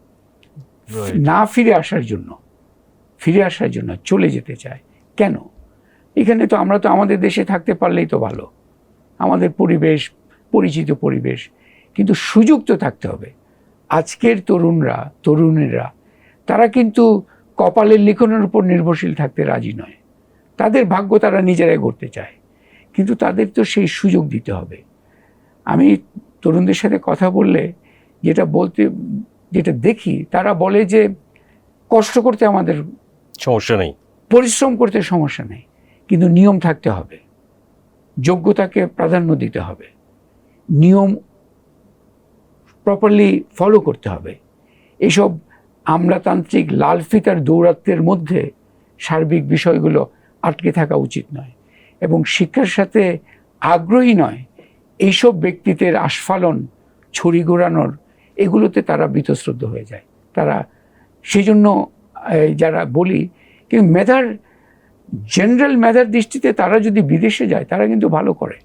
না ফিরে আসার জন্য চলে যেতে চায়। কেন? এখানে তো আমরা তো আমাদের দেশে থাকতে পারলেই তো ভালো, আমাদের পরিবেশ, পরিচিত পরিবেশ, কিন্তু সুযোগ তো থাকতে হবে। আজকের তরুণীরা তারা কিন্তু কপালের লিখনের উপর নির্ভরশীল থাকতে রাজি নয়। তাদের ভাগ্য তারা নিজেরাই গড়তে চায়, কিন্তু তাদের তো সেই সুযোগ দিতে হবে। আমি তরুণদের সাথে কথা বললে যেটা দেখি, তারা বলে যে কষ্ট করতে আমাদের সমস্যা নেই, পরিশ্রম করতে সমস্যা নেই, কিন্তু নিয়ম থাকতে হবে, যোগ্যতাকে প্রাধান্য দিতে হবে, নিয়ম প্রপারলি ফলো করতে হবে। এসব আমলাতান্ত্রিক লাল ফিতার দৌরাত্ম্যের মধ্যে সার্বিক বিষয়গুলো আটকে থাকা উচিত নয়, এবং শিক্ষার সাথে আগ্রহী নয় এইসব ব্যক্তিত্বের আস্ফালন, ছড়ি ঘোরানোর, এগুলোতে তারা বীতশ্রদ্ধ হয়ে যায়। তারা সেই জন্য যারা বলি, কিন্তু জেনারেল মেধার দৃষ্টিতে তারা যদি বিদেশে যায়, তারা কিন্তু ভালো করে।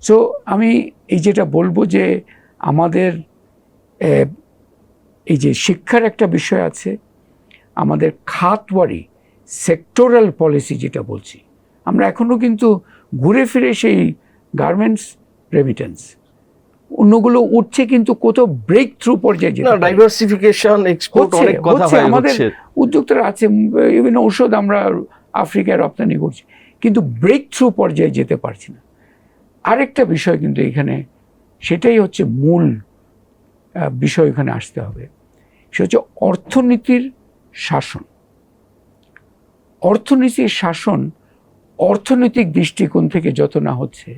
সো আমি যেটা বলবো যে আমাদের এই যে শিক্ষার একটা বিষয় আছে, আমাদের খাতওয়ারি সেক্টরাল পলিসি যেটা বলছি, আমরা এখনো কিন্তু ঘুরে ফিরে সেই গার্মেন্টস, রেমিটেন্স, অন্যগুলো উঠছে, কিন্তু কোথাও ব্রেক থ্রু পর্যায়ে যেতে ডাইভার্সিফিকেশন, এক্সপোর্ট, অনেক কথা হয়, আমাদের উদ্যোক্তারা আছে, বিভিন্ন ঔষধ আমরা আফ্রিকায় রপ্তানি করছি, কিন্তু ব্রেক থ্রু পর্যায়ে যেতে পারছি না। আরেকটা বিষয় কিন্তু এখানে, সেটাই হচ্ছে মূল বিষয় এখানে আসতে হবে, সেটা হচ্ছে অর্থনীতির শাসন। অর্থনৈতিক দৃষ্টিকোণ থেকে যত না হচ্ছে,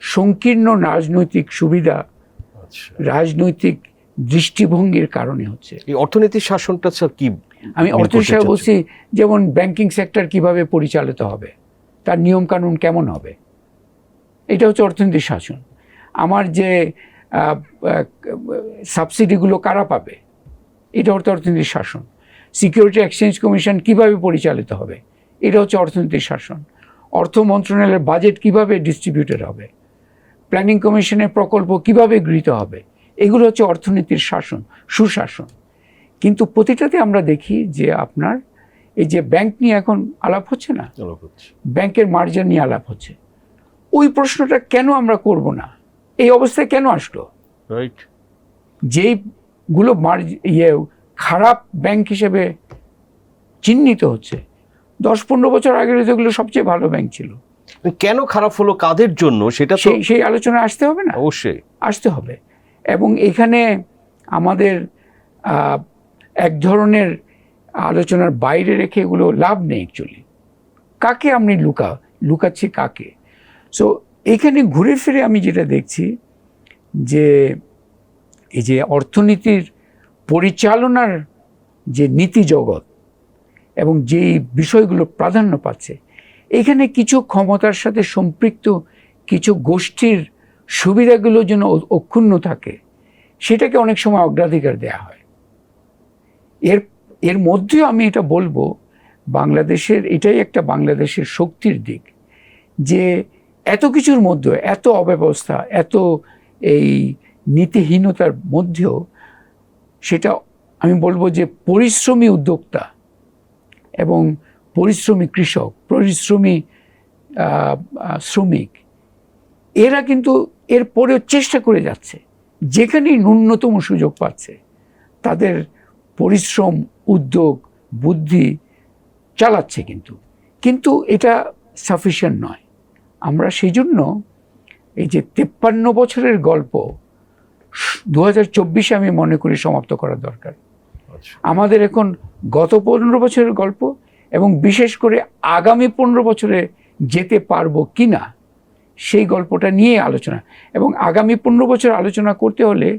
সংকীর্ণ রাজনৈতিক সুবিধা, রাজনৈতিক দৃষ্টিভঙ্গির কারণে হচ্ছে। এই অর্থনীতির শাসনটা স্যার কি? আমি অর্থনীতি বলছি, যেমন ব্যাংকিং সেক্টর কিভাবে পরিচালিত হবে, তার নিয়ম কানুন কেমন হবে, এটা হচ্ছে অর্থনীতির শাসন। আমার যে সাবসিডিগুলো কারা পাবে, এটা হচ্ছে অর্থনীতির শাসন। সিকিউরিটি এক্সচেঞ্জ কমিশন কিভাবে পরিচালিত হবে, এটা হচ্ছে অর্থনীতির শাসন। অর্থ মন্ত্রণালয়ের বাজেট কিভাবে ডিস্ট্রিবিউটেড হবে, প্ল্যানিং কমিশনের প্রকল্প কিভাবে গৃহীত হবে, এগুলো হচ্ছে অর্থনীতির শাসন, সুশাসন। কিন্তু প্রতিটাতে আমরা দেখি যে আপনার এই যে ব্যাংক নিয়ে এখন আলাপ হচ্ছে না, ব্যাংকের মার্জিন নিয়ে আলাপ হচ্ছে। ওই প্রশ্নটা কেন আমরা করব না? এই অবস্থায় কেন আসলো? যেইগুলো খারাপ ব্যাংক হিসেবে চিহ্নিত হচ্ছে, 10-15 বছর আগে যেগুলো সবচেয়ে ভালো ব্যাংক ছিল, কেন খারাপ হলো, কাদের জন্য, সেটা সেই আলোচনা আসতে হবে না? অবশ্যই আসতে হবে। এবং এখানে আমাদের এক ধরনের আলোচনার বাইরে রেখে এগুলো লাভ নেই। অ্যাকচুয়ালি কাকে আপনি লুকাচ্ছি কাকে? সো এখানে ঘুরে ফিরে আমি যেটা দেখছি যে এই যে অর্থনীতির পরিচালনার যে নীতি জগৎ এবং যেই বিষয়গুলো প্রাধান্য পাচ্ছে, এখানে কিছু ক্ষমতার সাথে সম্পৃক্ত কিছু গোষ্ঠীর সুবিধাগুলো যেন অক্ষুণ্ণ থাকে, সেটাকে অনেক সময় অগ্রাধিকার দেয়া হয়। এর মধ্যেও আমি এটা বলবো, এটাই একটা বাংলাদেশের শক্তির দিক, যে এত কিছুর মধ্যে, এত অব্যবস্থা, এত এই নীতিহীনতার মধ্যেও সেটা আমি বলবো যে পরিশ্রমী উদ্যোক্তা এবং পরিশ্রমী কৃষক, পরিশ্রমী শ্রমিক, এরা কিন্তু এরপরেও চেষ্টা করে যাচ্ছে, যেখানেই ন্যূনতম সুযোগ পাচ্ছে তাদের পরিশ্রম, উদ্যোগ, বুদ্ধি চালাচ্ছে। কিন্তু এটা সাফিসিয়েন্ট নয়। আমরা সেই জন্য এই যে 53 বছরের গল্প 2024 আমি মনে করি সমাপ্ত করা দরকার। আমাদের এখন গত 15 বছরের গল্প এবং বিশেষ করে আগামী 15 বছরে যেতে পারবো কিনা সেই গল্পটা নিয়ে আলোচনা, এবং আগামী 15 বছর আলোচনা করতে হলে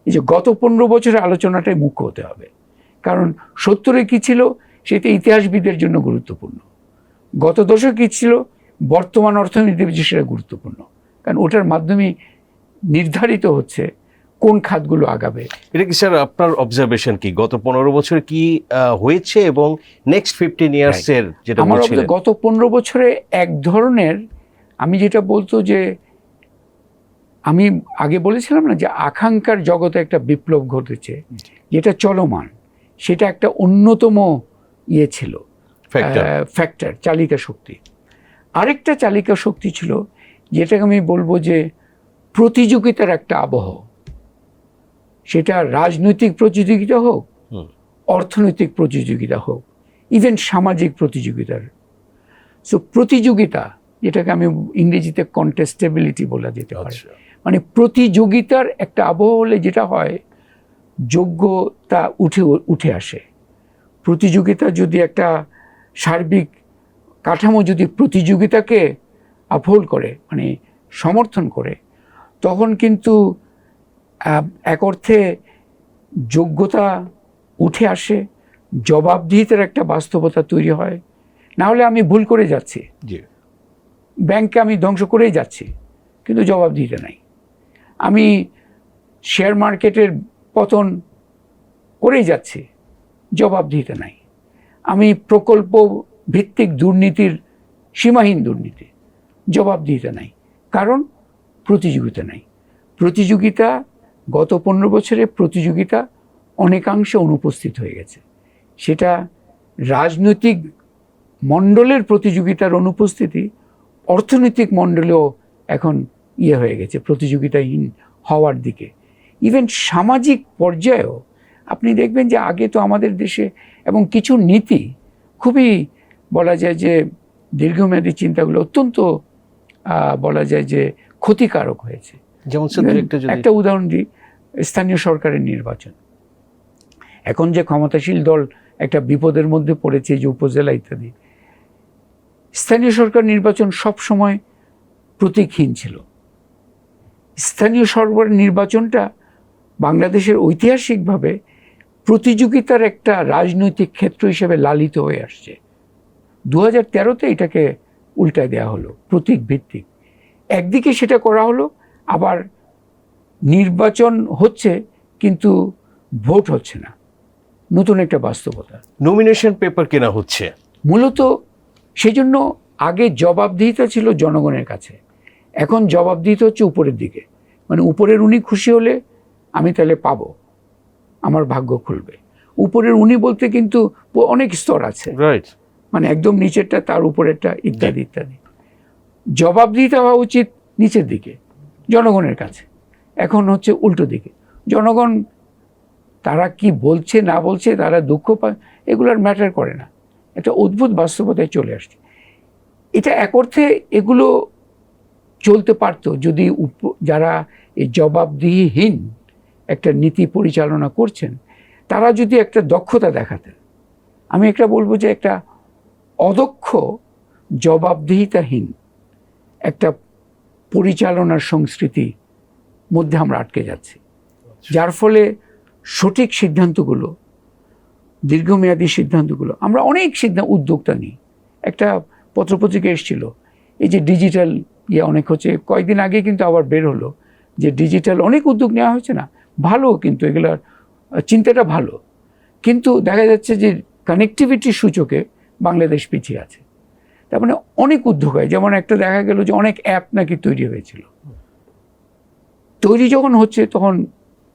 এই যে গত 15 বছরের আলোচনাটাই মুখ্য হতে হবে। কারণ 70-এ কী ছিল সেটা ইতিহাসবিদের জন্য গুরুত্বপূর্ণ, গত দশক কী ছিল বর্তমান অর্থনীতির সেটা গুরুত্বপূর্ণ, কারণ ওটার মাধ্যমে নির্ধারিত হচ্ছে কোন খাতগুলো আগাবে। এটা কি স্যার আপনার অবজারভেশন কি গত 15 বছর কি হয়েছে এবং নেক্সট 15 ইয়ার্সের যেটা বলছিলেন? আমার গত 15 বছরে এক ধরনের, আমি যেটা বলতো যে আমি আগে বলেছিলাম না যে আকাঙ্ক্ষার জগতে একটা বিপ্লব ঘটেছে, যেটা চলমান, সেটা একটা অন্যতম ছিল ফ্যাক্টর, চালিকা শক্তি। আরেকটা চালিকা শক্তি ছিল, যেটাকে আমি বলবো যে প্রতিযোগিতার একটা আবহ, সেটা রাজনৈতিক প্রতিযোগিতা হোক, অর্থনৈতিক প্রতিযোগিতা হোক, ইভেন সামাজিক প্রতিযোগিতার। সো প্রতিযোগিতা, যেটাকে আমি ইংরেজিতে কন্টেস্টেবিলিটি বলা যেতে পারে, মানে প্রতিযোগিতার একটা আবহ হলে যেটা হয়, যোগ্যতা উঠে আসে। প্রতিযোগিতা যদি একটা সার্বিক কাঠামো যদি প্রতিযোগিতাকে আপহোল্ড করে, মানে সমর্থন করে, তখন কিন্তু এক অর্থে যোগ্যতা উঠে আসে, জবাবদিহিতার একটা বাস্তবতা তৈরি হয়। না হলে আমি ভুল করে যাচ্ছি, ব্যাংককে আমি ধ্বংস করেই যাচ্ছি, কিন্তু জবাবদিহিতা নাই। আমি শেয়ার মার্কেটের পতন করেই যাচ্ছি, জবাবদিহিতা নাই। আমি প্রকল্প ভিত্তিক দুর্নীতির, সীমাহীন দুর্নীতি, জবাবদিহিতা নাই। কারণ প্রতিযোগিতা নাই। প্রতিযোগিতা গত 15 বছরে প্রতিযোগিতা অনেকাংশে অনুপস্থিত হয়ে গেছে। সেটা রাজনৈতিক মণ্ডলের প্রতিযোগিতার অনুপস্থিতি, অর্থনৈতিক মণ্ডলেও এখন হয়ে গেছে, প্রতিযোগিতাহীন হওয়ার দিকে। ইভেন সামাজিক পর্যায়েও আপনি দেখবেন যে আগে তো আমাদের দেশে এবং কিছু নীতি খুবই বলা যায় যে দীর্ঘমেয়াদী চিন্তাগুলো অত্যন্ত বলা যায় যে ক্ষতিকারক হয়েছে। যেমন একটা উদাহরণ দিই, স্থানীয় সরকারের নির্বাচন। এখন যে ক্ষমতাশীল দল একটা বিপদের মধ্যে পড়েছে, যে উপজেলা ইত্যাদি, স্থানীয় সরকার নির্বাচন সব সময় প্রতীকহীন ছিল। স্থানীয় সরকার নির্বাচনটা বাংলাদেশের ঐতিহাসিকভাবে প্রতিযোগিতার একটা রাজনৈতিক ক্ষেত্র হিসেবে লালিত হয়ে আসছে। 2013-তে এটাকে উল্টায় দেওয়া হলো, প্রতীক ভিত্তিক। একদিকে সেটা করা হলো, আবার নির্বাচন হচ্ছে কিন্তু ভোট হচ্ছে না, নতুন একটা বাস্তবতা। নমিনেশন পেপার কেনা হচ্ছে মূলত সেজন্য। আগে জবাবদিহিতা ছিল জনগণের কাছে, এখন জবাবদিহিতা হচ্ছে উপরের দিকে। মানে উপরের উনি খুশি হলে আমি তাহলে পাবো, আমার ভাগ্য খুলবে। উপরের উনি বলতে কিন্তু অনেক স্তর আছে, মানে একদম নিচেরটা, তার উপরেরটা, ইত্যাদি ইত্যাদি। জবাবদিহিতা হওয়া উচিত নিচের দিকে, জনগণের কাছে। এখন হচ্ছে উল্টো দিকে। জনগণ তারা কি বলছে না বলছে, তারা দুঃখ পায়, এগুলোর ম্যাটার করে না। একটা অদ্ভুত বাস্তবতায় চলে আসছে। এটা এক অর্থে এগুলো চলতে পারতো যদি যারা এই জবাবদিহিহীন একটা নীতি পরিচালনা করছেন, তারা যদি একটা দক্ষতা দেখাতেন। আমি একটা বলবো যে একটা অদক্ষ, জবাবদিহিতাহীন একটা পরিচালনার সংস্কৃতি মধ্যে আমরা আটকে যাচ্ছি, যার ফলে সঠিক সিদ্ধান্তগুলো, দীর্ঘমেয়াদী সিদ্ধান্তগুলো, আমরা অনেক উদ্যোক্তা নিই। একটা পত্রপত্রিকা এসেছিল, এই যে ডিজিটাল অনেক হচ্ছে, কয়েকদিন আগে কিন্তু আবার বের হলো যে ডিজিটাল অনেক উদ্যোগ নেওয়া হয়েছে না, ভালো, কিন্তু এগুলোর চিন্তাটা ভালো, কিন্তু দেখা যাচ্ছে যে কানেক্টিভিটির সূচকে বাংলাদেশ পিছিয়ে আছে। তার মানে অনেক উদ্যোগ হয়, যেমন একটা দেখা গেল যে অনেক অ্যাপ নাকি তৈরি হয়েছিল। তৈরি যখন হচ্ছে তখন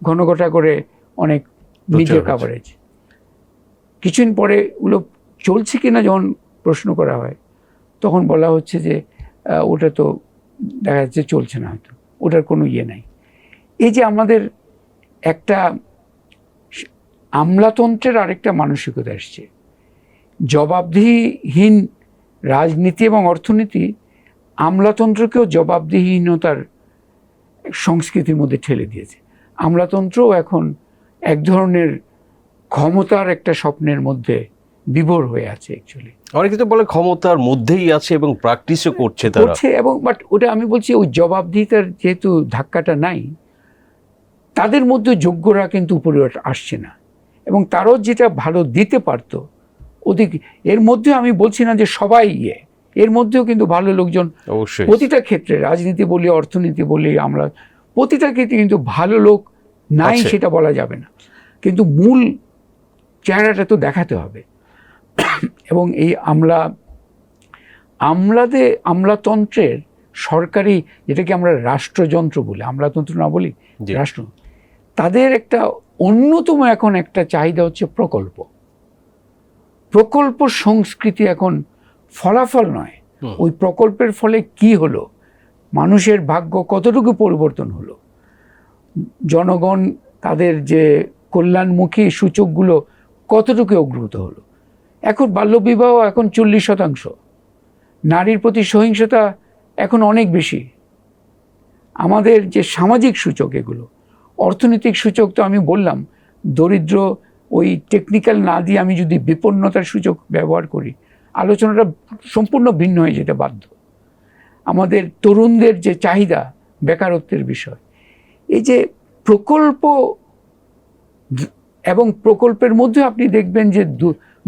ঘনঘটা করে অনেক মিডিয়া কাভারেজ, কিছুদিন পরে ওগুলো চলছে কিনা যখন প্রশ্ন করা হয়, তখন বলা হচ্ছে যে ওটা তো দেখা যাচ্ছে চলছে না, হয়তো ওটার কোনো নাই। এই যে আমাদের একটা আমলাতন্ত্রের আরেকটা মানসিকতা এসছে, জবাবদিহিহীন রাজনীতি এবং অর্থনীতি আমলাতন্ত্রকেও জবাবদিহীনতার সংস্কৃতির মধ্যে ঠেলে দিয়েছে। আমলাতন্ত্রও এখন এক ধরনের ক্ষমতার একটা স্বপ্নের মধ্যে বিভোর হয়ে আছে। অ্যাকচুয়ালি অনেকে তো বলে ক্ষমতার মধ্যেই আছে এবং প্র্যাকটিসও করছে তারা, এবং বাট ওটা আমি বলছি ওই জবাবদিহিতার যেহেতু ধাক্কাটা নাই, তাদের মধ্যে যোগ্যরা কিন্তু উপরে আসছে না, এবং তারও যেটা ভালো দিতে পারতো ওদিক, এর মধ্যে আমি বলছি না যে সবাই এর মধ্যেও কিন্তু ভালো লোকজন অবশ্যই প্রতিটা ক্ষেত্রে, রাজনীতি বলি, অর্থনীতি বলি, আমরা প্রতিটা ক্ষেত্রে কিন্তু ভালো লোক নাই সেটা বলা যাবে না, কিন্তু মূল চেহারাটা তো দেখাতে হবে। এবং এই আমলাতন্ত্রের সরকারি, যেটাকে আমরা রাষ্ট্রযন্ত্র বলি, আমলাতন্ত্র না বলি রাষ্ট্র, তাদের একটা অন্যতম এখন একটা চাহিদা হচ্ছে প্রকল্প সংস্কৃতি। এখন ফলাফল নয়, ওই প্রকল্পের ফলে কি হলো, মানুষের ভাগ্য কতটুকু পরিবর্তন হলো, জনগণ তাদের যে কল্যাণমুখী সূচকগুলো কতটুকু অগ্রগত হলো। এখন বাল্যবিবাহ এখন 40%, নারীর প্রতি সহিংসতা এখন অনেক বেশি। আমাদের যে সামাজিক সূচক, এগুলো অর্থনৈতিক সূচক তো আমি বললাম, দরিদ্র ওই টেকনিক্যাল না দিয়ে আমি যদি বিপন্নতার সূচক ব্যবহার করি, আলোচনাটা সম্পূর্ণ ভিন্ন হয়ে যেতে বাধ্য। আমাদের তরুণদের যে চাহিদা, বেকারত্বের বিষয়, এই যে প্রকল্প এবং প্রকল্পের মধ্যে আপনি দেখবেন যে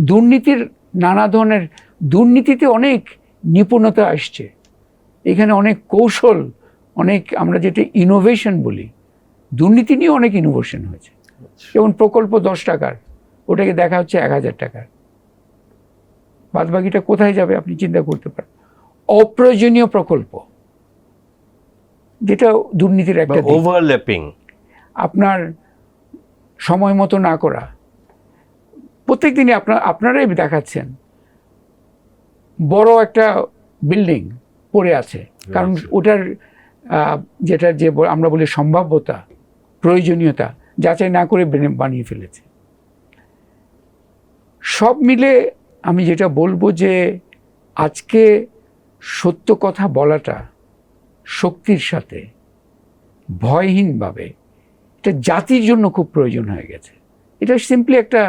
দুর্নীতির নানা ধরনের, দুর্নীতিতে অনেক নিপুণতা আসছে, এখানে অনেক কৌশল, অনেক আমরা যেটা ইনোভেশন বলি, দুর্নীতি নিয়ে অনেক ইনোভেশন হয়েছে। যেমন প্রকল্প 10 টাকার, ওটাকে দেখা হচ্ছে 1000 টাকার, বাদবাকিটা কোথায় যাবে আপনি চিন্তা করতে পারেন। অপ্রয়োজনীয় প্রকল্প, যেটা দুর্নীতির একটা ওভারল্যাপিং, আপনার সময় মতো না করা। প্রত্যেক দিনই আপনারাই দেখাচ্ছেন বড় একটা বিল্ডিং পড়ে আছে, কারণ ওটার যেটা যে আমরা বলি সম্ভাব্যতা, প্রয়োজনীয়তা যাচাই না করে বানিয়ে ফেলেছে। সব মিলে আমি যেটা বলবো যে আজকে সত্য কথা বলাটা শক্তির সাথে, ভয়হীনভাবে, এটা জাতির জন্য খুব প্রয়োজন হয়ে গেছে। এটা সিম্পলি একটা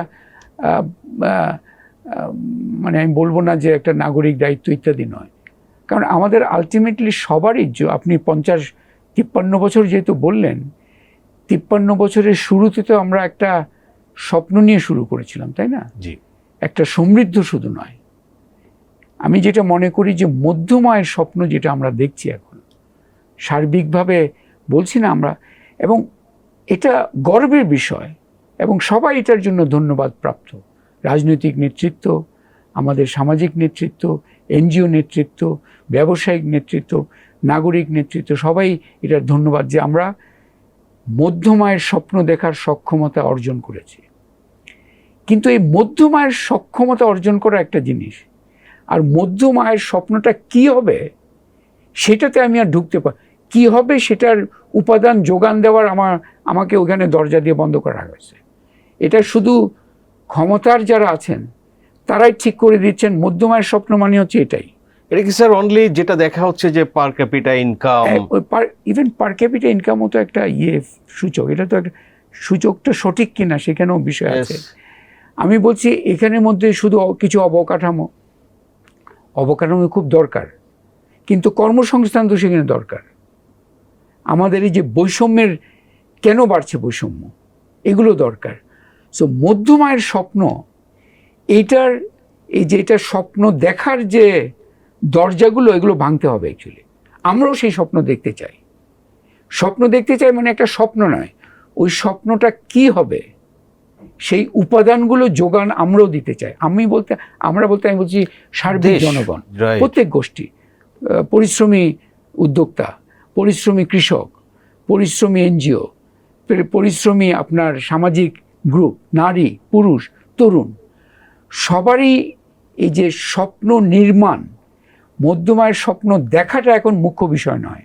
মানে আমি বলবো না যে একটা নাগরিক দায়িত্ব ইত্যাদি নয়, কারণ আমাদের আলটিমেটলি সবারই, আপনি 50-53 বছর যেহেতু বললেন, 53 বছরের শুরুতে তো আমরা একটা স্বপ্ন নিয়ে শুরু করেছিলাম, তাই না? জি। একটা সমৃদ্ধ শুধু নয়, আমি যেটা মনে করি যে মধ্যম আয়ের স্বপ্ন যেটা আমরা দেখছি এখন, সার্বিকভাবে বলছি না আমরা, এবং এটা গর্বের বিষয়, এবং সবাই এটার জন্য ধন্যবাদ প্রাপ্ত। রাজনৈতিক নেতৃত্ব, আমাদের সামাজিক নেতৃত্ব, এনজিও নেতৃত্ব, ব্যবসায়িক নেতৃত্ব, নাগরিক নেতৃত্ব, সবাই এটার ধন্যবাদ যে আমরা মধ্যম আয়ের স্বপ্ন দেখার সক্ষমতা অর্জন করেছি। কিন্তু এই মধ্যম আয়ের সক্ষমতা অর্জন করা একটা জিনিস, আর মধ্যম আয়ের স্বপ্নটা কি হবে সেটাতে আমি আর ঢুকতে পারি, কি হবে সেটার উপাদান যোগান দেওয়ার আমাকে ওখানে দরজা দিয়ে বন্ধ করা হয়েছে। এটা শুধু ক্ষমতার যারা আছেন তারাই ঠিক করে দিচ্ছেন মধ্যম আয়ের স্বপ্ন মানে হচ্ছে এটাই। এটা কি স্যার অনলি যেটা দেখা হচ্ছে যে পার ক্যাপিটা ইনকাম, ইভেন পার ক্যাপিটা ইনকামও তো একটা সূচক, এটা তো একটা সূচকটা সঠিক কিনা সেখানেও বিষয় আছে। আমি বলছি এখানের মধ্যে শুধু কিছু অবকাঠামো খুব দরকার, কিন্তু কর্মসংস্থান তো সেখানে দরকার। আমাদের এই যে বৈষম্যের কেন বাড়ছে, বৈষম্য, এগুলো দরকার। সো মধ্যম আয়ের স্বপ্ন, এইটার এই যে এটা স্বপ্ন দেখার যে দরজাগুলো, এগুলো ভাঙতে হবে। অ্যাকচুয়ালি আমরাও সেই স্বপ্ন দেখতে চাই। স্বপ্ন দেখতে চাই মানে একটা স্বপ্ন নয়, ওই স্বপ্নটা কি হবে সেই উপাদানগুলো যোগান আমরাও দিতে চাই। আমি বলতে আমি বলছি সার্বিক জনগণ, প্রত্যেক গোষ্ঠী, পরিশ্রমী উদ্যোক্তা, পরিশ্রমী কৃষক, পরিশ্রমী এনজিও, পরিশ্রমী আপনার সামাজিক গ্রুপ, নারী, পুরুষ, তরুণ, সবারই এই যে স্বপ্ন নির্মাণ, মধ্যম আয়ের স্বপ্ন দেখাটা এখন মুখ্য বিষয় নয়,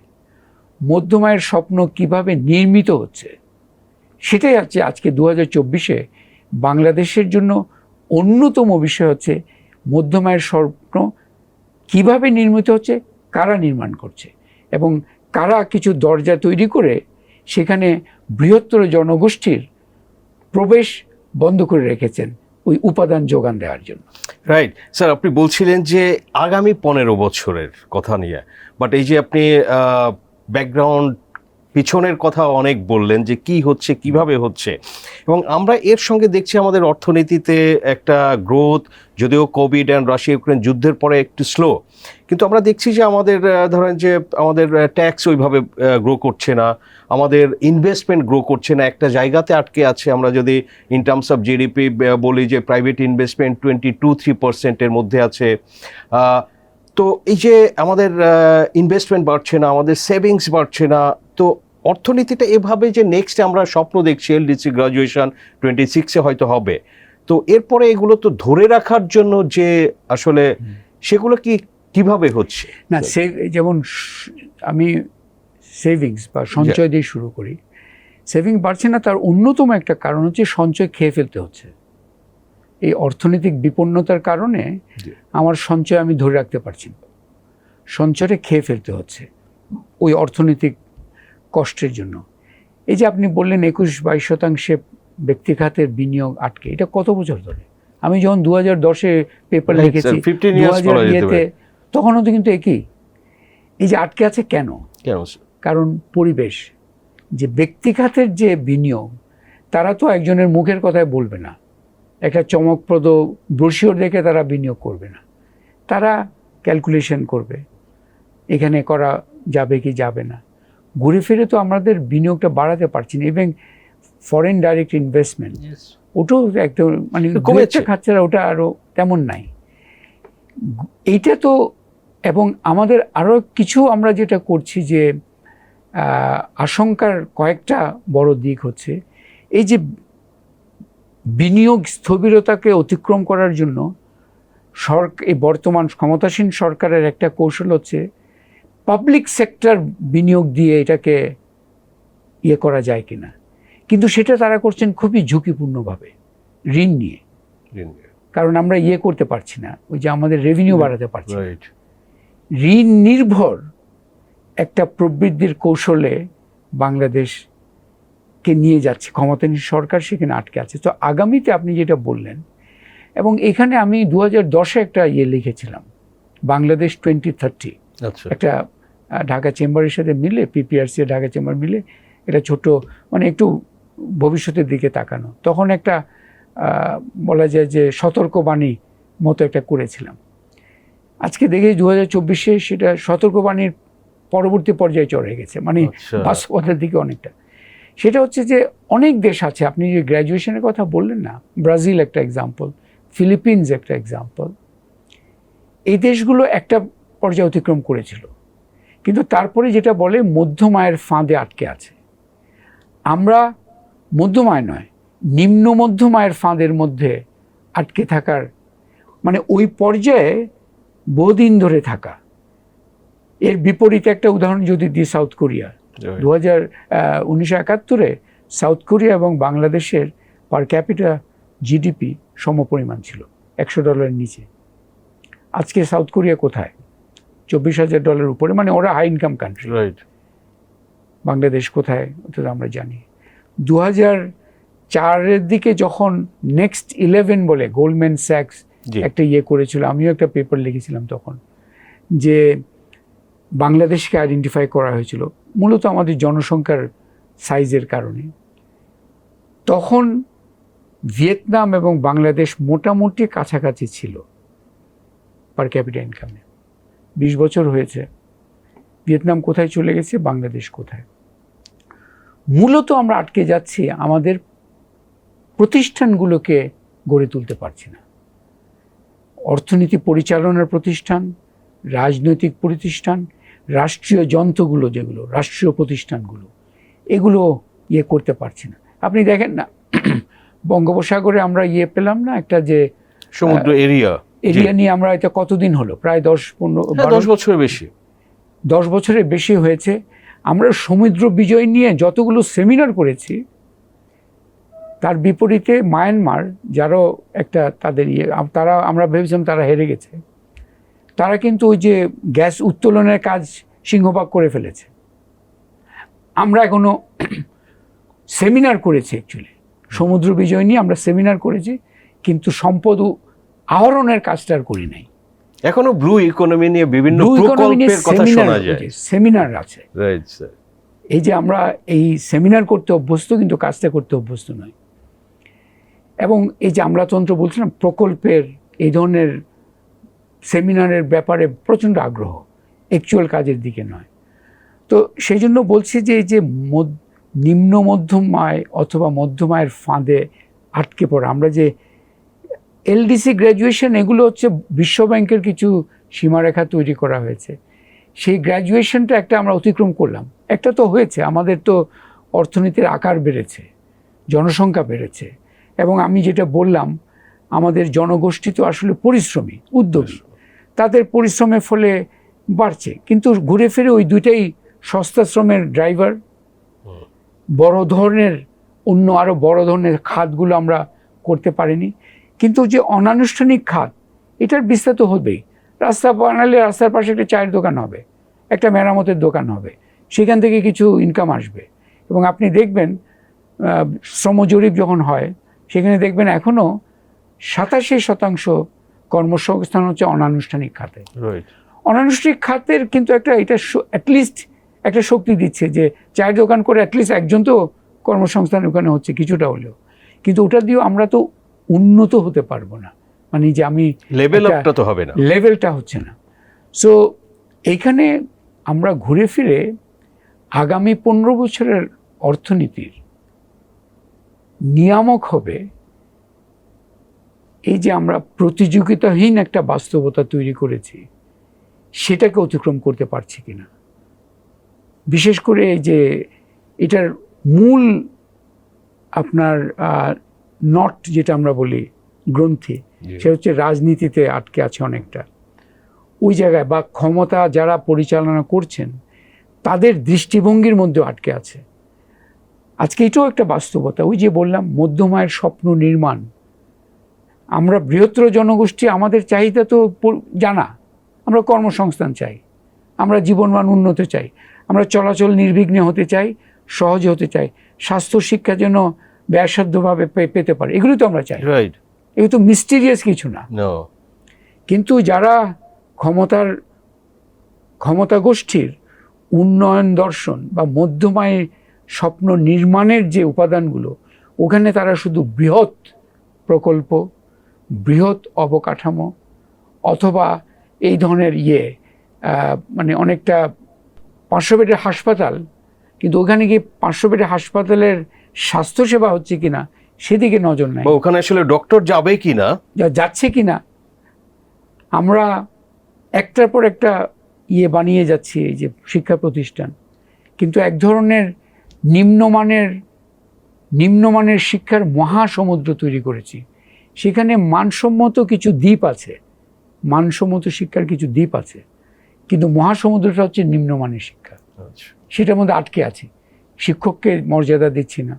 মধ্যম আয়ের স্বপ্ন কিভাবে নির্মিত হচ্ছে সেটাই হচ্ছে আজকে 2024-এ বাংলাদেশের জন্য অন্যতম বিষয় হচ্ছে মধ্যম আয়ের স্বপ্ন কিভাবে নির্মিত হচ্ছে, কারা নির্মাণ করছে, এবং কারা কিছু দরজা তৈরি করে সেখানে বৃহত্তর জনগোষ্ঠীর প্রবেশ বন্ধ করে রেখেছেন ওই উপাদান যোগান দেওয়ার জন্য। রাইট স্যার, আপনি বলছিলেন যে আগামী 15 বছরের কথা নিয়ে, বাট এই যে আপনি ব্যাকগ্রাউন্ড পিছনের কথা অনেক বললেন যে কি হচ্ছে, কিভাবে হচ্ছে, এবং আমরা এর সঙ্গে দেখছি আমাদের অর্থনীতিতে একটা গ্রোথ, যদিও কোভিড অ্যান্ড রাশিয়া ইউক্রেন যুদ্ধের পরে একটু স্লো, কিন্তু আমরা দেখছি যে আমাদের ধরেন যে আমাদের ট্যাক্স ওইভাবে গ্রো করছে না, আমাদের ইনভেস্টমেন্ট গ্রো করছে না, একটা জায়গাতে আটকে আছে। আমরা যদি ইন টার্মস অফ জিডিপি বলি যে প্রাইভেট ইনভেস্টমেন্ট 22-23%-এর মধ্যে আছে। তো এই যে আমাদের ইনভেস্টমেন্ট বাড়ছে না, আমাদের সেভিংস বাড়ছে না, তো অর্থনীতিটা এভাবে যে নেক্সট আমরা স্বপ্ন দেখছি এলডিসি গ্রাজুয়েশন 26-এ হয়তো হবে, তো এরপরে এগুলো তো ধরে রাখার জন্য যে আসলে সেগুলো কি কিভাবে হচ্ছে? না, যেমন আমি সেভিংস বা সঞ্চয় দিয়ে শুরু করি। সেভিং বাড়ছে না, তার অন্যতম একটা কারণ হচ্ছে সঞ্চয় খেয়ে ফেলতে হচ্ছে। এই অর্থনৈতিক বিপন্নতার কারণে আমার সঞ্চয় আমি ধরে রাখতে পারছি না, সঞ্চয়টা খেয়ে ফেলতে হচ্ছে ওই অর্থনৈতিক কষ্টের জন্য। এই যে আপনি বললেন 21-22% ব্যক্তি খাতের বিনিয়োগ আটকে, এটা কত বছর ধরে? আমি যখন 2010-এ পেপার লিখেছি 2000-তে, তখনও তো কিন্তু একই। এই যে আটকে আছে কেন? কারণ পরিবেশ, যে ব্যক্তি খাতের যে বিনিয়োগ, তারা তো একজনের মুখের কথায় বলবে না, একটা চমকপ্রদ ব্রোশিওর দেখে তারা বিনিয়োগ করবে না, তারা ক্যালকুলেশন করবে এখানে করা যাবে কি যাবে না। ঘুরে ফিরে তো আমাদের বিনিয়োগটা বাড়াতে পারছি না। ইভেন ফরেন ডাইরেক্ট ইনভেস্টমেন্ট, ওটাও একদম মানে খাচ্ছে, ওটা আরও তেমন নাই। এইটা তো, এবং আমাদের আরও কিছু আমরা যেটা করছি যে আশঙ্কার কয়েকটা বড় দিক হচ্ছে, এই যে বিনিয়োগ স্থবিরতাকে অতিক্রম করার জন্য এই বর্তমান ক্ষমতাসীন সরকারের একটা কৌশল হচ্ছে পাবলিক সেক্টর বিনিয়োগ দিয়ে এটাকে ইয়ে করা যায় কিনা, কিন্তু সেটা তারা করছেন খুবই ঝুঁকিপূর্ণভাবে, ঋণ নিয়ে। কারণ আমরা ইয়ে করতে পারছি না, ওই যে আমাদের রেভিনিউ বাড়াতে পারছি না। ঋণ নির্ভর একটা প্রবৃদ্ধির কৌশলে বাংলাদেশকে নিয়ে যাচ্ছে ক্ষমতাসীন সরকার, সেখানে আটকে আছে। তো আগামীতে আপনি যেটা বললেন, এবং এখানে আমি 2010-এ একটা ইয়ে লিখেছিলাম, বাংলাদেশ 2030, একটা ঢাকা চেম্বারের সাথে মিলে, পিপিআরসি ঢাকা চেম্বার মিলে এটা ছোট, মানে একটু ভবিষ্যতের দিকে তাকানো। তখন একটা বলা যায় যে সতর্কবাণী মতো একটা করেছিলাম। আজকে দেখি 2024-এ সেটা সতর্কবাণীর পরবর্তী পর্যায়ে চলে গেছে, মানে বাস্তবতার দিকে অনেকটা। সেটা হচ্ছে যে অনেক দেশ আছে, আপনি যে গ্র্যাজুয়েশনের কথা বললেন না, ব্রাজিল একটা এক্সাম্পল, ফিলিপিন্স একটা এক্সাম্পল। এই দেশগুলো একটা পর্যায়ে অতিক্রম করেছিল, কিন্তু তারপরে যেটা বলে মধ্যম আয়ের ফাঁদে আটকে আছে। আমরা মধ্যম আয় নয়, নিম্ন মধ্যম আয়ের ফাঁদের মধ্যে আটকে থাকার, মানে ওই পর্যায়ে বহুদিন ধরে থাকা। এর বিপরীতে একটা উদাহরণ যদি দিই, সাউথ কোরিয়া। 1971-এ সাউথ কোরিয়া এবং বাংলাদেশের পার ক্যাপিটা জিডিপি সমপরিমাণ ছিল, $100 নিচে। আজকে সাউথ কোরিয়া কোথায়? $24,000 উপরে, মানে ওরা হাই ইনকাম কান্ট্রি। বাংলাদেশ কোথায় ওটা আমরা জানি। 2004-এর দিকে যখন নেক্সট 11 বলে গোল্ডম্যান স্যাক্স একটা ইয়ে করেছিল, আমিও একটা পেপার লিখেছিলাম তখন, যে বাংলাদেশকে আইডেন্টিফাই করা হয়েছিল মূলত আমাদের জনসংখ্যার সাইজের কারণে। তখন ভিয়েতনাম এবং বাংলাদেশ মোটামুটি কাছাকাছি ছিল পার ক্যাপিটা ইনকামে। 20 বছর হয়েছে, ভিয়েতনাম কোথায় চলে গেছে, বাংলাদেশ কোথায়? মূলত আমরা আটকে যাচ্ছি, আমাদের প্রতিষ্ঠানগুলোকে গড়ে তুলতে পারছি না। অর্থনীতি পরিচালনার প্রতিষ্ঠান, রাজনৈতিক প্রতিষ্ঠান, রাষ্ট্রীয় যন্ত্রগুলো, যেগুলো রাষ্ট্রীয় প্রতিষ্ঠানগুলো, এগুলো ইয়ে করতে পারছি না। আপনি দেখেন না, বঙ্গোপসাগরে আমরা ইয়ে পেলাম না একটা, যে সমুদ্র এরিয়া নিয়ে আমরা এটা কতদিন হলো, প্রায় 10 বছরের বেশি, 10 বছরের বেশি হয়েছে। আমরা সমুদ্র বিজয় নিয়ে যতগুলো সেমিনার করেছি, তার বিপরীতে মায়ানমার, যারও একটা তাদের ইয়ে, তারা, আমরা ভেবেছিলাম তারা হেরে গেছে, তারা কিন্তু ওই যে গ্যাস উত্তোলনের কাজ সিংহভাগ করে ফেলেছে। আমরা এখনো সেমিনার করেছি, অ্যাকচুয়ালি সমুদ্র বিজয় নিয়ে আমরা সেমিনার করেছি, কিন্তু সম্পদ আহরণের কাজটা আর করি নাই। এখনো ব্লু ইকোনমি নিয়ে বিভিন্ন প্রকল্পের কথা শোনা যায়, সেমিনার আছে। এই যে আমরা এই সেমিনার করতে অভ্যস্ত, কিন্তু কাজটা করতে অভ্যস্ত নয়। এবং এই যে আমলাতন্ত্র বলছিলাম, প্রকল্পের এই ধরনের সেমিনারের ব্যাপারে প্রচণ্ড আগ্রহ, অ্যাকচুয়াল কাজের দিকে নয়। তো সেই জন্য বলছি যে এই যে নিম্ন মধ্যম আয় অথবা মধ্যম আয়ের ফাঁদে আটকে পড়া, আমরা যে এলডিসি গ্র্যাজুয়েশন, এগুলো হচ্ছে বিশ্বব্যাংকের কিছু সীমারেখা তৈরি করা হয়েছে। সেই গ্র্যাজুয়েশনটা একটা আমরা অতিক্রম করলাম, একটা তো হয়েছে, আমাদের তো অর্থনীতির আকার বেড়েছে, জনসংখ্যা বেড়েছে, এবং আমি যেটা বললাম, আমাদের জনগোষ্ঠী তো আসলে পরিশ্রমী, উদ্যোগী, তাদের পরিশ্রমের ফলে বাড়ছে, কিন্তু ঘুরে ফিরে ওই দুইটাই সস্তা শ্রমের ড্রাইভার। বড় ধরনের আরও বড় ধরনের খাতগুলো আমরা করতে পারিনি। কিন্তু যে অনানুষ্ঠানিক খাত, এটার বিস্তার তো হবেই। রাস্তা বানালে রাস্তার পাশে একটা চায়ের দোকান হবে, একটা মেরামতের দোকান হবে, সেখান থেকে কিছু ইনকাম আসবে। এবং আপনি দেখবেন শ্রম জরিপ যখন হয়, সেখানে দেখবেন এখনও 87% কর্মসংস্থান হচ্ছে অনানুষ্ঠানিক খাতে। অনানুষ্ঠানিক খাতের কিন্তু এটা অ্যাটলিস্ট একটা শক্তি দিচ্ছে যে চায়ের দোকান করে অ্যাটলিস্ট একজন তো কর্মসংস্থান ওখানে হচ্ছে কিছুটা হলেও। কিন্তু ওটা দিয়েও আমরা তো উন্নত হতে পারবো না, মানে যে আমি লেভেলটা তো হবে না, লেভেলটা হচ্ছে না। সো এইখানে আমরা ঘুরে ফিরে আগামী 15 বছরের অর্থনীতির নিয়ামক হবে এই যে আমরা প্রতিযোগিতাহীন একটা বাস্তবতা তৈরি করেছি, সেটাকে অতিক্রম করতে পারছি কিনা। বিশেষ করে যে এটার মূল আপনার নট যেটা আমরা বলি গ্রন্থি, সেটা হচ্ছে রাজনীতিতে আটকে আছে অনেকটা। ওই জায়গায় বা ক্ষমতা যারা পরিচালনা করছেন তাদের দৃষ্টিভঙ্গির মধ্যে আটকে আছে। আজকে এটাও একটা বাস্তবতা। ওই যে বললাম মধ্যম আয়ের স্বপ্ন নির্মাণ, আমরা বৃহত্তর জনগোষ্ঠী, আমাদের চাহিদা তো জানা, আমরা কর্মসংস্থান চাই, আমরা জীবনমান উন্নত চাই, আমরা চলাচল নির্বিঘ্নে হতে চাই, সহজে হতে চাই, স্বাস্থ্য শিক্ষা যেন ব্যয়সাধ্যভাবে পেতে পারে, এগুলো তো আমরা চাই। এগুলো তো মিস্টিরিয়াস কিছু না। কিন্তু যারা ক্ষমতা গোষ্ঠীর উন্নয়ন দর্শন বা মধ্যম আয়ের স্বপ্ন নির্মাণের যে উপাদানগুলো, ওখানে তারা শুধু বৃহৎ প্রকল্প, বৃহৎ অবকাঠামো অথবা এই ধরনের মানে অনেকটা 500 বেডের হাসপাতাল, কিন্তু ওখানে গিয়ে 500 বেডের হাসপাতালের স্বাস্থ্যসেবা হচ্ছে কিনা সেদিকে নজর নেই, ওখানে আসলে ডক্টর যাবে কিনা, যাচ্ছে কিনা। আমরা একটার পর একটা বানিয়ে যাচ্ছি এই যে শিক্ষা প্রতিষ্ঠান, কিন্তু এক ধরনের নিম্নমানের শিক্ষার মহাসমুদ্র তৈরি করেছি। সেখানে মানসম্মত কিছু দ্বীপ আছে, মানসম্মত শিক্ষার কিছু দ্বীপ আছে, কিন্তু মহাসমুদ্রটা হচ্ছে নিম্নমানের শিক্ষা। সেটার মধ্যে আটকে আছি, শিক্ষককে মর্যাদা দিচ্ছি না।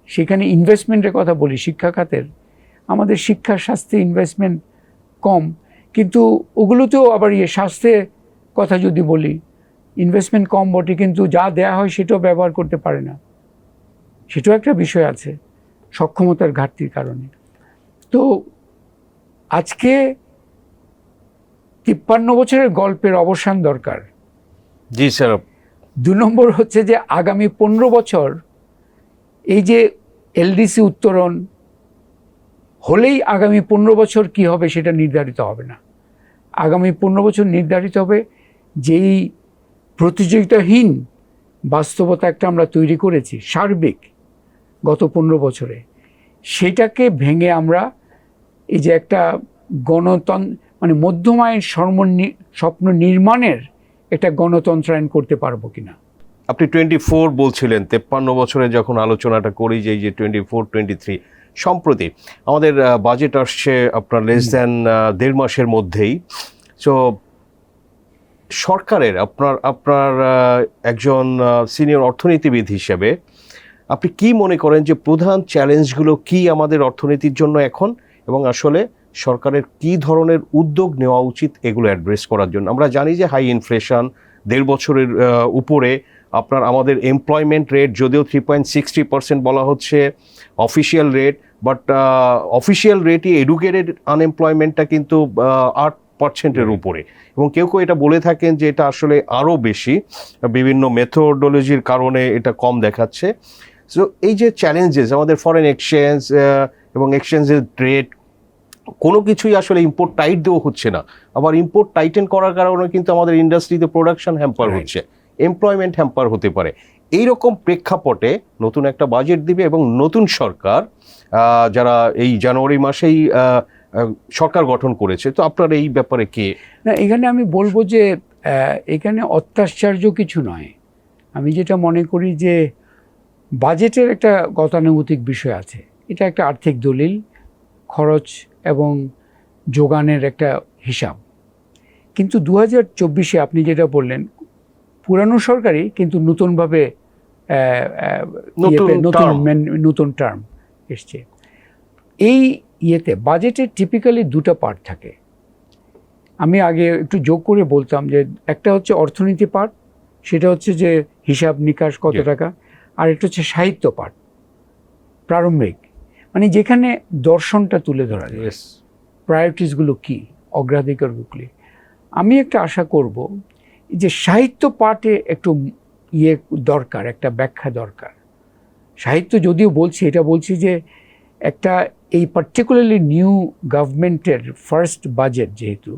সেখানে ইনভেস্টমেন্টের কথা বলি, শিক্ষা খাতের আমাদের শিক্ষা স্বাস্থ্যে ইনভেস্টমেন্ট কম, কিন্তু ওগুলোতেও আবার স্বাস্থ্যের কথা যদি বলি, ইনভেস্টমেন্ট কম বটে, কিন্তু যা দেয়া হয় সেটাও ব্যবহার করতে পারে না, সেটাও একটা বিষয় আছে সক্ষমতার ঘাটতির কারণে। তো আজকে 53 বছরের গল্পের অবসান দরকার। জি স্যার। 2 নম্বর হচ্ছে যে আগামী 15 বছর এই যে এলডিসি উত্তরণ হলেই আগামী 15 বছর কি হবে সেটা নির্ধারিত হবে না। আগামী 15 বছর নির্ধারিত হবে যেই প্রতিযোগিতাহীন বাস্তবতা একটা আমরা তৈরি করেছি সার্বিক গত 15 বছরে, সেটাকে ভেঙে আমরা এই যে একটা মানে মধ্যম আয়ের স্বপ্ন নির্মাণের একটা গণতন্ত্রায়ন করতে পারবো কিনা। আপনি 24 বলছিলেন, 53 বছরে যখন আলোচনাটা করি যে 24-23 সম্প্রতি আমাদের বাজেট আসছে আপনার লেস দ্যান 1.5 মাসের মধ্যেই। সো সরকারের আপনার একজন সিনিয়র অর্থনীতিবিদ হিসেবে আপনি কি মনে করেন যে প্রধান চ্যালেঞ্জগুলো কি আমাদের অর্থনীতির জন্য এখন, এবং আসলে সরকারের কি ধরনের উদ্যোগ নেওয়া উচিত এগুলো অ্যাড্রেস করার জন্য? আমরা জানি যে হাই ইনফ্লেশন, 1.5 বছরের উপরে আমাদের এমপ্লয়মেন্ট রেট যদিও 3.60% বলা হচ্ছে অফিসিয়াল রেট, বাট অফিসিয়াল রেটই এডুকেটেড আনএমপ্লয়মেন্টটা কিন্তু 8%-এর উপরে, এবং কেউ কেউ এটা বলে থাকেন যে এটা আসলে আরও বেশি, বিভিন্ন মেথোডোলজির কারণে এটা কম দেখাচ্ছে। সো এই যে চ্যালেঞ্জেস, আমাদের ফরেন এক্সচেঞ্জ এবং এক্সচেঞ্জের রেট, কোনো কিছুই আসলে ইম্পোর্ট টাইট দেওয়া হচ্ছে না, আবার ইম্পোর্ট টাইটেন করার কারণে কিন্তু আমাদের ইন্ডাস্ট্রিতে প্রোডাকশন হ্যাম্পার হচ্ছে, এমপ্লয়মেন্ট হ্যাম্পার হতে পারে। এইরকম প্রেক্ষাপটে নতুন একটা বাজেট দিবে এবং নতুন সরকার যারা এই জানুয়ারি মাসেই সরকার গঠন করেছে, তো আপনার এই ব্যাপারে কি? না, এখানে আমি বলবো যে এখানে অত্যাশ্চর্য কিছু নয়। আমি যেটা মনে করি যে বাজেটের একটা গতানুগতিক বিষয় আছে, এটা একটা আর্থিক দলিল, খরচ এবং যোগানের একটা হিসাব। কিন্তু 2024-এ আপনি যেটা বললেন, পুরানো সরকারই কিন্তু নতুনভাবে নতুন টার্ম এসছে। এই ইয়েতে বাজেটে টিপিক্যালি দুটো পার্ট থাকে। আমি আগে একটু যোগ করে বলতাম যে একটা হচ্ছে অর্থনীতি পার্ট, সেটা হচ্ছে যে হিসাব নিকাশ কত টাকা, আর একটা হচ্ছে সাহিত্য পার্ট, প্রারম্ভিক, মানে যেখানে দর্শনটা তুলে ধরা যায়, প্রায়োরিটিসগুলো কী, অগ্রাধিকারগুলি। আমি একটা আশা করব যে সাহিত্য পার্টে একটু দরকার, একটা ব্যাখ্যা দরকার। সাহিত্য যদিও বলছি, এটা বলছি যে একটা এই পার্টিকুলারলি নিউ গভর্নমেন্টের ফার্স্ট বাজেট, যেহেতু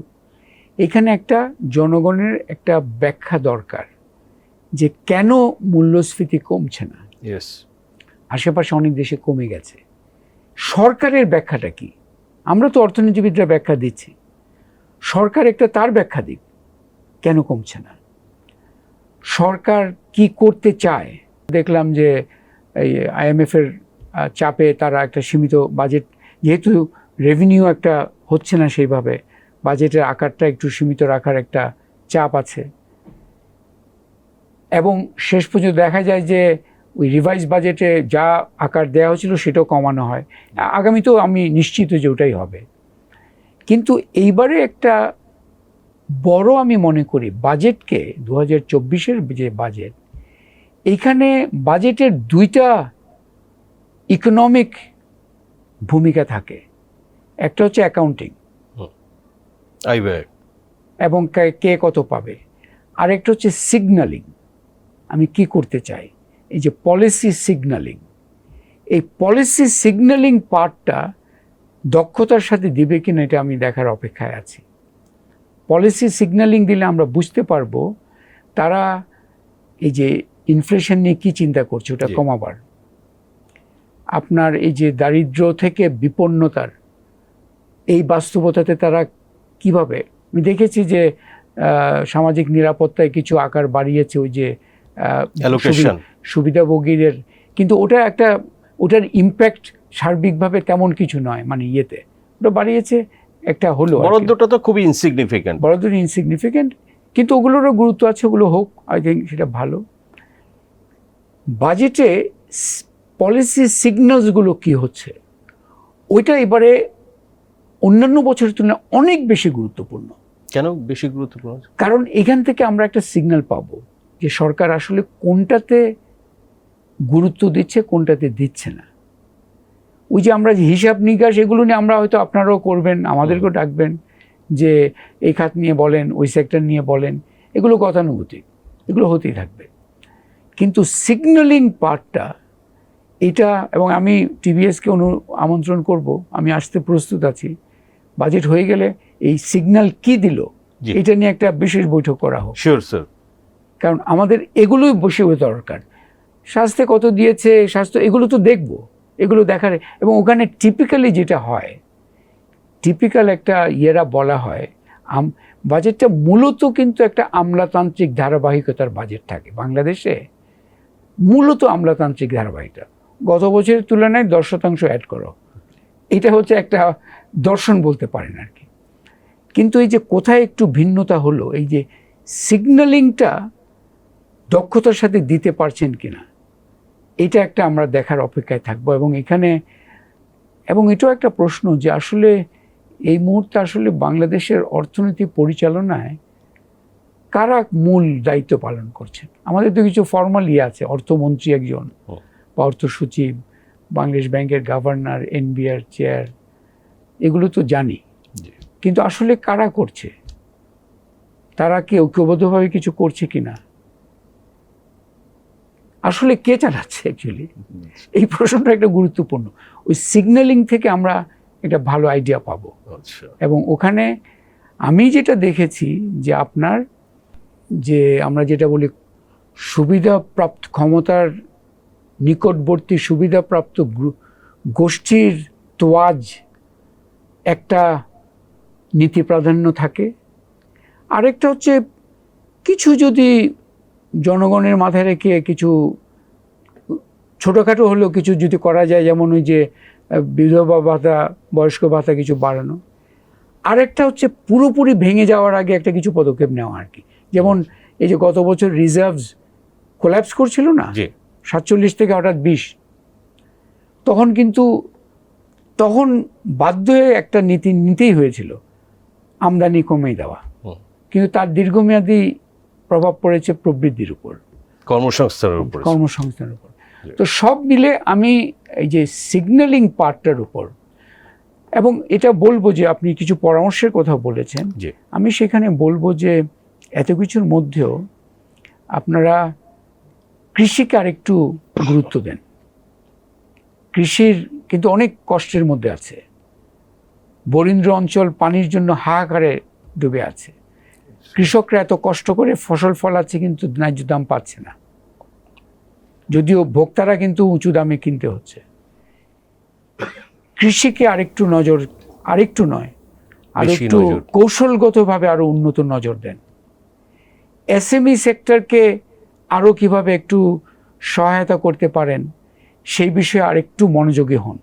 এখানে একটা জনগণের একটা ব্যাখ্যা দরকার যে কেন মূল্যস্ফীতি কমছে না। আশেপাশে অনেক দেশে কমে গেছে, সরকারের ব্যাখ্যাটা কি? আমরা তো অর্থনীতিবিদরা ব্যাখ্যা দিচ্ছি, সরকার একটা তার ব্যাখ্যা দিক, কেন কমছে না, সরকার কি করতে চায়। দেখলাম যে এই IMF-এর চাপে তারা একটা সীমিত বাজেট, যেহেতু রেভিনিউ একটা হচ্ছে না সেইভাবে, বাজেটের আকারটা একটু সীমিত রাখার একটা চাপ আছে। এবং শেষ পর্যন্ত দেখা যায় যে ওই রিভাইজ বাজেটে যা আকার দেওয়া হয়েছিল সেটাও কমানো হয়। আগামীতেও আমি নিশ্চিত যে ওটাই হবে। কিন্তু এইবারে একটা বড় আমি মনে করি বাজেটকে, 2024-এর যে বাজেট, এইখানে বাজেটের দুইটা ইকোনমিক ভূমিকা থাকে। একটা হচ্ছে অ্যাকাউন্টিং, এবং কে কত পাবে, আর একটা হচ্ছে সিগন্যালিং, আমি কি করতে চাই, এই যে পলিসি সিগন্যালিং। এই পলিসি সিগন্যালিং পার্টটা দক্ষতার সাথে দিবে কিনা এটা আমি দেখার অপেক্ষায় আছি। পলিসি সিগন্যালিং দিলে আমরা বুঝতে পারবো তারা এই যে ইনফ্লেশন নিয়ে কী চিন্তা করছে, ওটা কমাবার, আপনার এই যে দারিদ্র্য থেকে বিপন্নতার এই বাস্তবতাতে তারা কিভাবে, আমি দেখেছি যে সামাজিক নিরাপত্তায় কিছু আকার বাড়িয়েছে, ওই যে সুবিধাভোগীদের, কিন্তু ওটা একটা, ওটার ইম্প্যাক্ট সার্বিকভাবে তেমন কিছু নয়, মানে ইয়েতে ওটা বাড়িয়েছে একটা হলো, বরাদ্দটা তো খুবই ইনসিগনিফিক্যান্ট, বরাদ্দটা ইনসিগনিফিক্যান্ট, কিন্তু ওগুলোরও গুরুত্ব আছে, ওগুলো হোক, আই থিঙ্ক সেটা ভালো। বাজেটে পলিসি সিগন্যালসগুলো কি হচ্ছে, ওইটা এবারে অন্যান্য বছরের তুলনায় অনেক বেশি গুরুত্বপূর্ণ। কেন বেশি গুরুত্বপূর্ণ? কারণ এখান থেকে আমরা একটা সিগন্যাল পাবো যে সরকার আসলে কোনটাতে গুরুত্ব দিচ্ছে, কোনটাতে দিচ্ছে না। ওই যে আমরা হিসাব নিকাশ এগুলো নিয়ে আমরা হয়তো আপনারাও করবেন, আমাদেরকেও ডাকবেন যে এই খাত নিয়ে বলেন, ওই সেক্টর নিয়ে বলেন, এগুলো গতানুগতিক, এগুলো হতেই থাকবে। কিন্তু সিগন্যালিং পার্টটা এটা, এবং আমি TBS-কে আমন্ত্রণ করব, আমি আসতে প্রস্তুত আছি। বাজেট হয়ে গেলে এই সিগন্যাল কি দিল এটা নিয়ে একটা বিশেষ বৈঠক করা হোক। Sure sir. কারণ আমাদের এগুলোই বসে দরকার। স্বাস্থ্যে কত দিয়েছে, স্বাস্থ্য, এগুলো তো দেখব, এগুলো দেখার। এবং ওখানে টিপিক্যালি যেটা হয়, টিপিক্যাল একটা বলা হয়, বাজেটটা মূলত কিন্তু একটা আমলাতান্ত্রিক ধারাবাহিকতার বাজেট থাকে বাংলাদেশে, মূলত আমলাতান্ত্রিক ধারাবাহিকতা। গত বছরের তুলনায় 10% অ্যাড করো, এটা হচ্ছে একটা দর্শন বলতে পারেন আর কি। কিন্তু এই যে কোথায় একটু ভিন্নতা হলো, এই যে সিগন্যালিংটা দক্ষতার সাথে দিতে পারছেন কিনা, এটা একটা আমরা দেখার অপেক্ষায় থাকবো। এবং এখানে, এবং এটাও একটা প্রশ্ন যে আসলে এই মুহূর্তে আসলে বাংলাদেশের অর্থনীতি পরিচালনায় কারা মূল দায়িত্ব পালন করছেন। আমাদের তো কিছু ফর্মাল আছে, অর্থমন্ত্রী একজন, বা অর্থ সচিব, বাংলাদেশ ব্যাংকের গভর্নর, NBR চেয়ার, এগুলো তো জানি, কিন্তু আসলে কারা করছে, তারা কি ঐক্যবদ্ধভাবে কিছু করছে কিনা, আসলে কে চালাচ্ছে অ্যাকচুয়ালি, এই প্রশ্নটা একটা গুরুত্বপূর্ণ। ওই সিগন্যালিং থেকে আমরা একটা ভালো আইডিয়া পাবো। এবং ওখানে আমি যেটা দেখেছি যে আপনার যে আমরা যেটা বলি সুবিধাপ্রাপ্ত, ক্ষমতার নিকটবর্তী সুবিধাপ্রাপ্ত গোষ্ঠীর তোয়াজ একটা নীতি প্রাধান্য থাকে। আরেকটা হচ্ছে কিছু যদি জনগণের মাথায় রেখে কিছু ছোটোখাটো হলেও কিছু যদি করা যায়, যেমন ওই যে বিধবা ভাতা, বয়স্ক ভাতা কিছু বাড়ানো। আরেকটা হচ্ছে পুরোপুরি ভেঙে যাওয়ার আগে একটা কিছু পদক্ষেপ নেওয়া আর কি। যেমন এই যে গত বছর রিজার্ভস কোল্যাপস করছিল না, 47 থেকে হঠাৎ 20, তখন বাধ্য হয়ে একটা নীতি নিতেই হয়েছিল, আমদানি কমিয়ে দেওয়া। কিন্তু তার দীর্ঘমেয়াদী প্রভাব পড়েছে প্রবৃদ্ধির উপর, কর্মসংস্থানের উপর। তো সব মিলে আমি এই যে সিগন্যালিং পার্টটার উপর, এবং এটা বলবো যে আপনি কিছু পরামর্শের কথা বলেছেন, আমি সেখানে বলবো যে এত কিছুর মধ্যেও আপনারা কৃষিকে আরেকটু গুরুত্ব দেন। কৃষির কিন্তু অনেক কষ্টের মধ্যে আছে। বরেন্দ্র অঞ্চল পানির জন্য হাহাকারে ডুবে আছে। কৃষকরা এত কষ্ট করে ফসল ফলাচ্ছে কিন্তু ন্যায্য দাম পাচ্ছে না, যদিও ভোক্তারা কিন্তু উঁচু দামে কিনতে হচ্ছে। কৃষিকে আরেকটু নজর, আরেকটু নয়, আরেকটু কৌশলগতভাবে আরো উন্নত নজর দেন। এসএমই সেক্টরকে আরো কিভাবে একটু সহায়তা করতে পারেন সেই বিষয়ে আরেকটু মনোযোগী হন,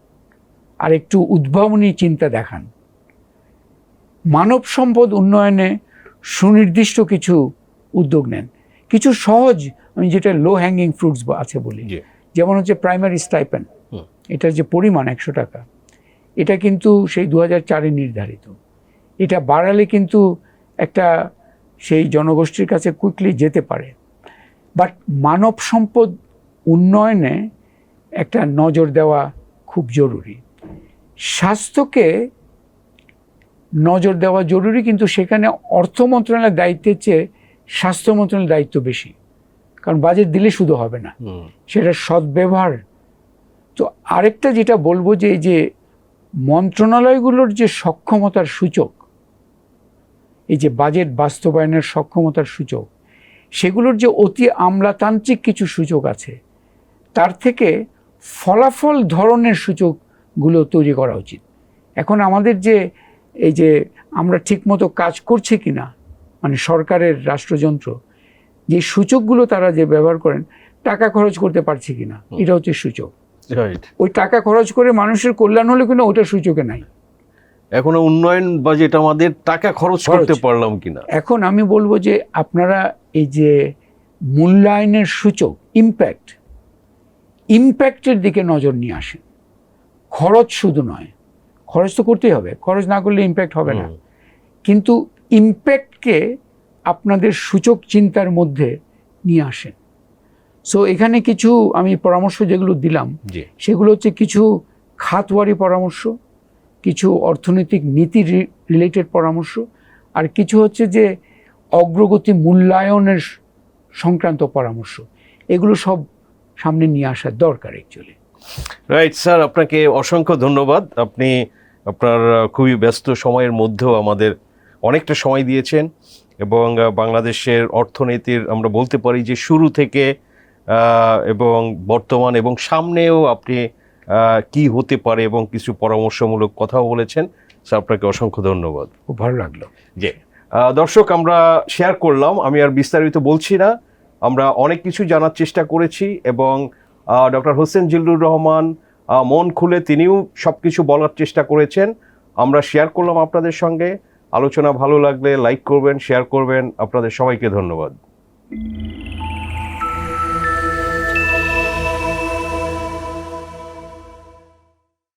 আর একটু উদ্ভাবনী চিন্তা দেখান। মানব সম্পদ উন্নয়নে সুনির্দিষ্ট কিছু উদ্যোগ নেন, কিছু সহজ, আমি যেটা লো হ্যাঙ্গিং ফ্রুটস আছে বলি, যেমন হচ্ছে প্রাইমারি স্টাইপেন্ড, এটার যে পরিমাণ 100 টাকা, এটা কিন্তু সেই 2004-এ নির্ধারিত। এটা বাড়ালে কিন্তু একটা সেই জনগোষ্ঠীর কাছে কুইকলি যেতে পারে। বাট মানব সম্পদ উন্নয়নে একটা নজর দেওয়া খুব জরুরি। স্বাস্থ্যকে নজর দেওয়া জরুরি, কিন্তু সেখানে অর্থ মন্ত্রণালয়ের দায়িত্বের চেয়ে স্বাস্থ্য মন্ত্রণালয়ের দায়িত্ব বেশি, কারণ বাজেট দিলে শুধু হবে না, সেটা সদ্ব্যবহার। তো আরেকটা যেটা বলবো যে এই যে মন্ত্রণালয়গুলোর যে সক্ষমতার সূচক, এই যে বাজেট বাস্তবায়নের সক্ষমতার সূচক, সেগুলোর যে অতি আমলাতান্ত্রিক কিছু সূচক আছে, তার থেকে ফলাফল ধরনের সূচকগুলো তৈরি করা উচিত। এখন আমাদের যে এই যে আমরা ঠিকমতো কাজ করছি কিনা, মানে সরকারের রাষ্ট্রযন্ত্র যে সূচকগুলো তারা যে ব্যবহার করেন, টাকা খরচ করতে পারছি কিনা, এটা হচ্ছে সূচক। ওই টাকা খরচ করে মানুষের কল্যাণ হলে কিনা ওটা সূচকে নাই। এখনো উন্নয়ন বাজেট আমাদের টাকা খরচ করতে পারলাম কিনা। এখন আমি বলবো যে আপনারা এই যে মূল্যায়নের সূচক ইম্প্যাক্টের দিকে নজর নিয়ে আসেন। খরচ শুধু নয়, খরচ তো করতেই হবে, খরচ না করলে ইম্প্যাক্ট হবে না, কিন্তু ইম্প্যাক্টকে আপনাদের সূচক চিন্তার মধ্যে নিয়ে আসেন। সো এখানে কিছু আমি পরামর্শ যেগুলো দিলাম, সেগুলো হচ্ছে কিছু খাতওয়ারি পরামর্শ, কিছু অর্থনৈতিক নীতি রিলেটেড পরামর্শ, আর কিছু হচ্ছে যে অগ্রগতি মূল্যায়নের সংক্রান্ত পরামর্শ। এগুলো সব সামনে নিয়ে আসার দরকার অ্যাকচুয়ালি। রাইট স্যার, আপনাকে অসংখ্য ধন্যবাদ। আপনি আপনার খুবই ব্যস্ত সময়ের মধ্যেও আমাদের অনেকটা সময় দিয়েছেন, এবং বাংলাদেশের অর্থনীতির আমরা বলতে পারি যে শুরু থেকে এবং বর্তমান এবং সামনেও আপনি কি হতে পারে এবং কিছু পরামর্শমূলক কথাও বলেছেন। স্যার, আপনাকে অসংখ্য ধন্যবাদ। খুব ভালো লাগলো। জি দর্শক, আমরা শেয়ার করলাম, আমি আর বিস্তারিত বলছি না, আমরা অনেক কিছু জানার চেষ্টা করেছি, এবং ডক্টর হোসেন জিল্লুর রহমান মন খুলে তিনিও সব কিছু বলার চেষ্টা করেছেন। আমরা শেয়ার করলাম আপনাদের সঙ্গে। আলোচনা ভালো লাগলে লাইক করবেন, শেয়ার করবেন। আপনাদের সবাইকে ধন্যবাদ।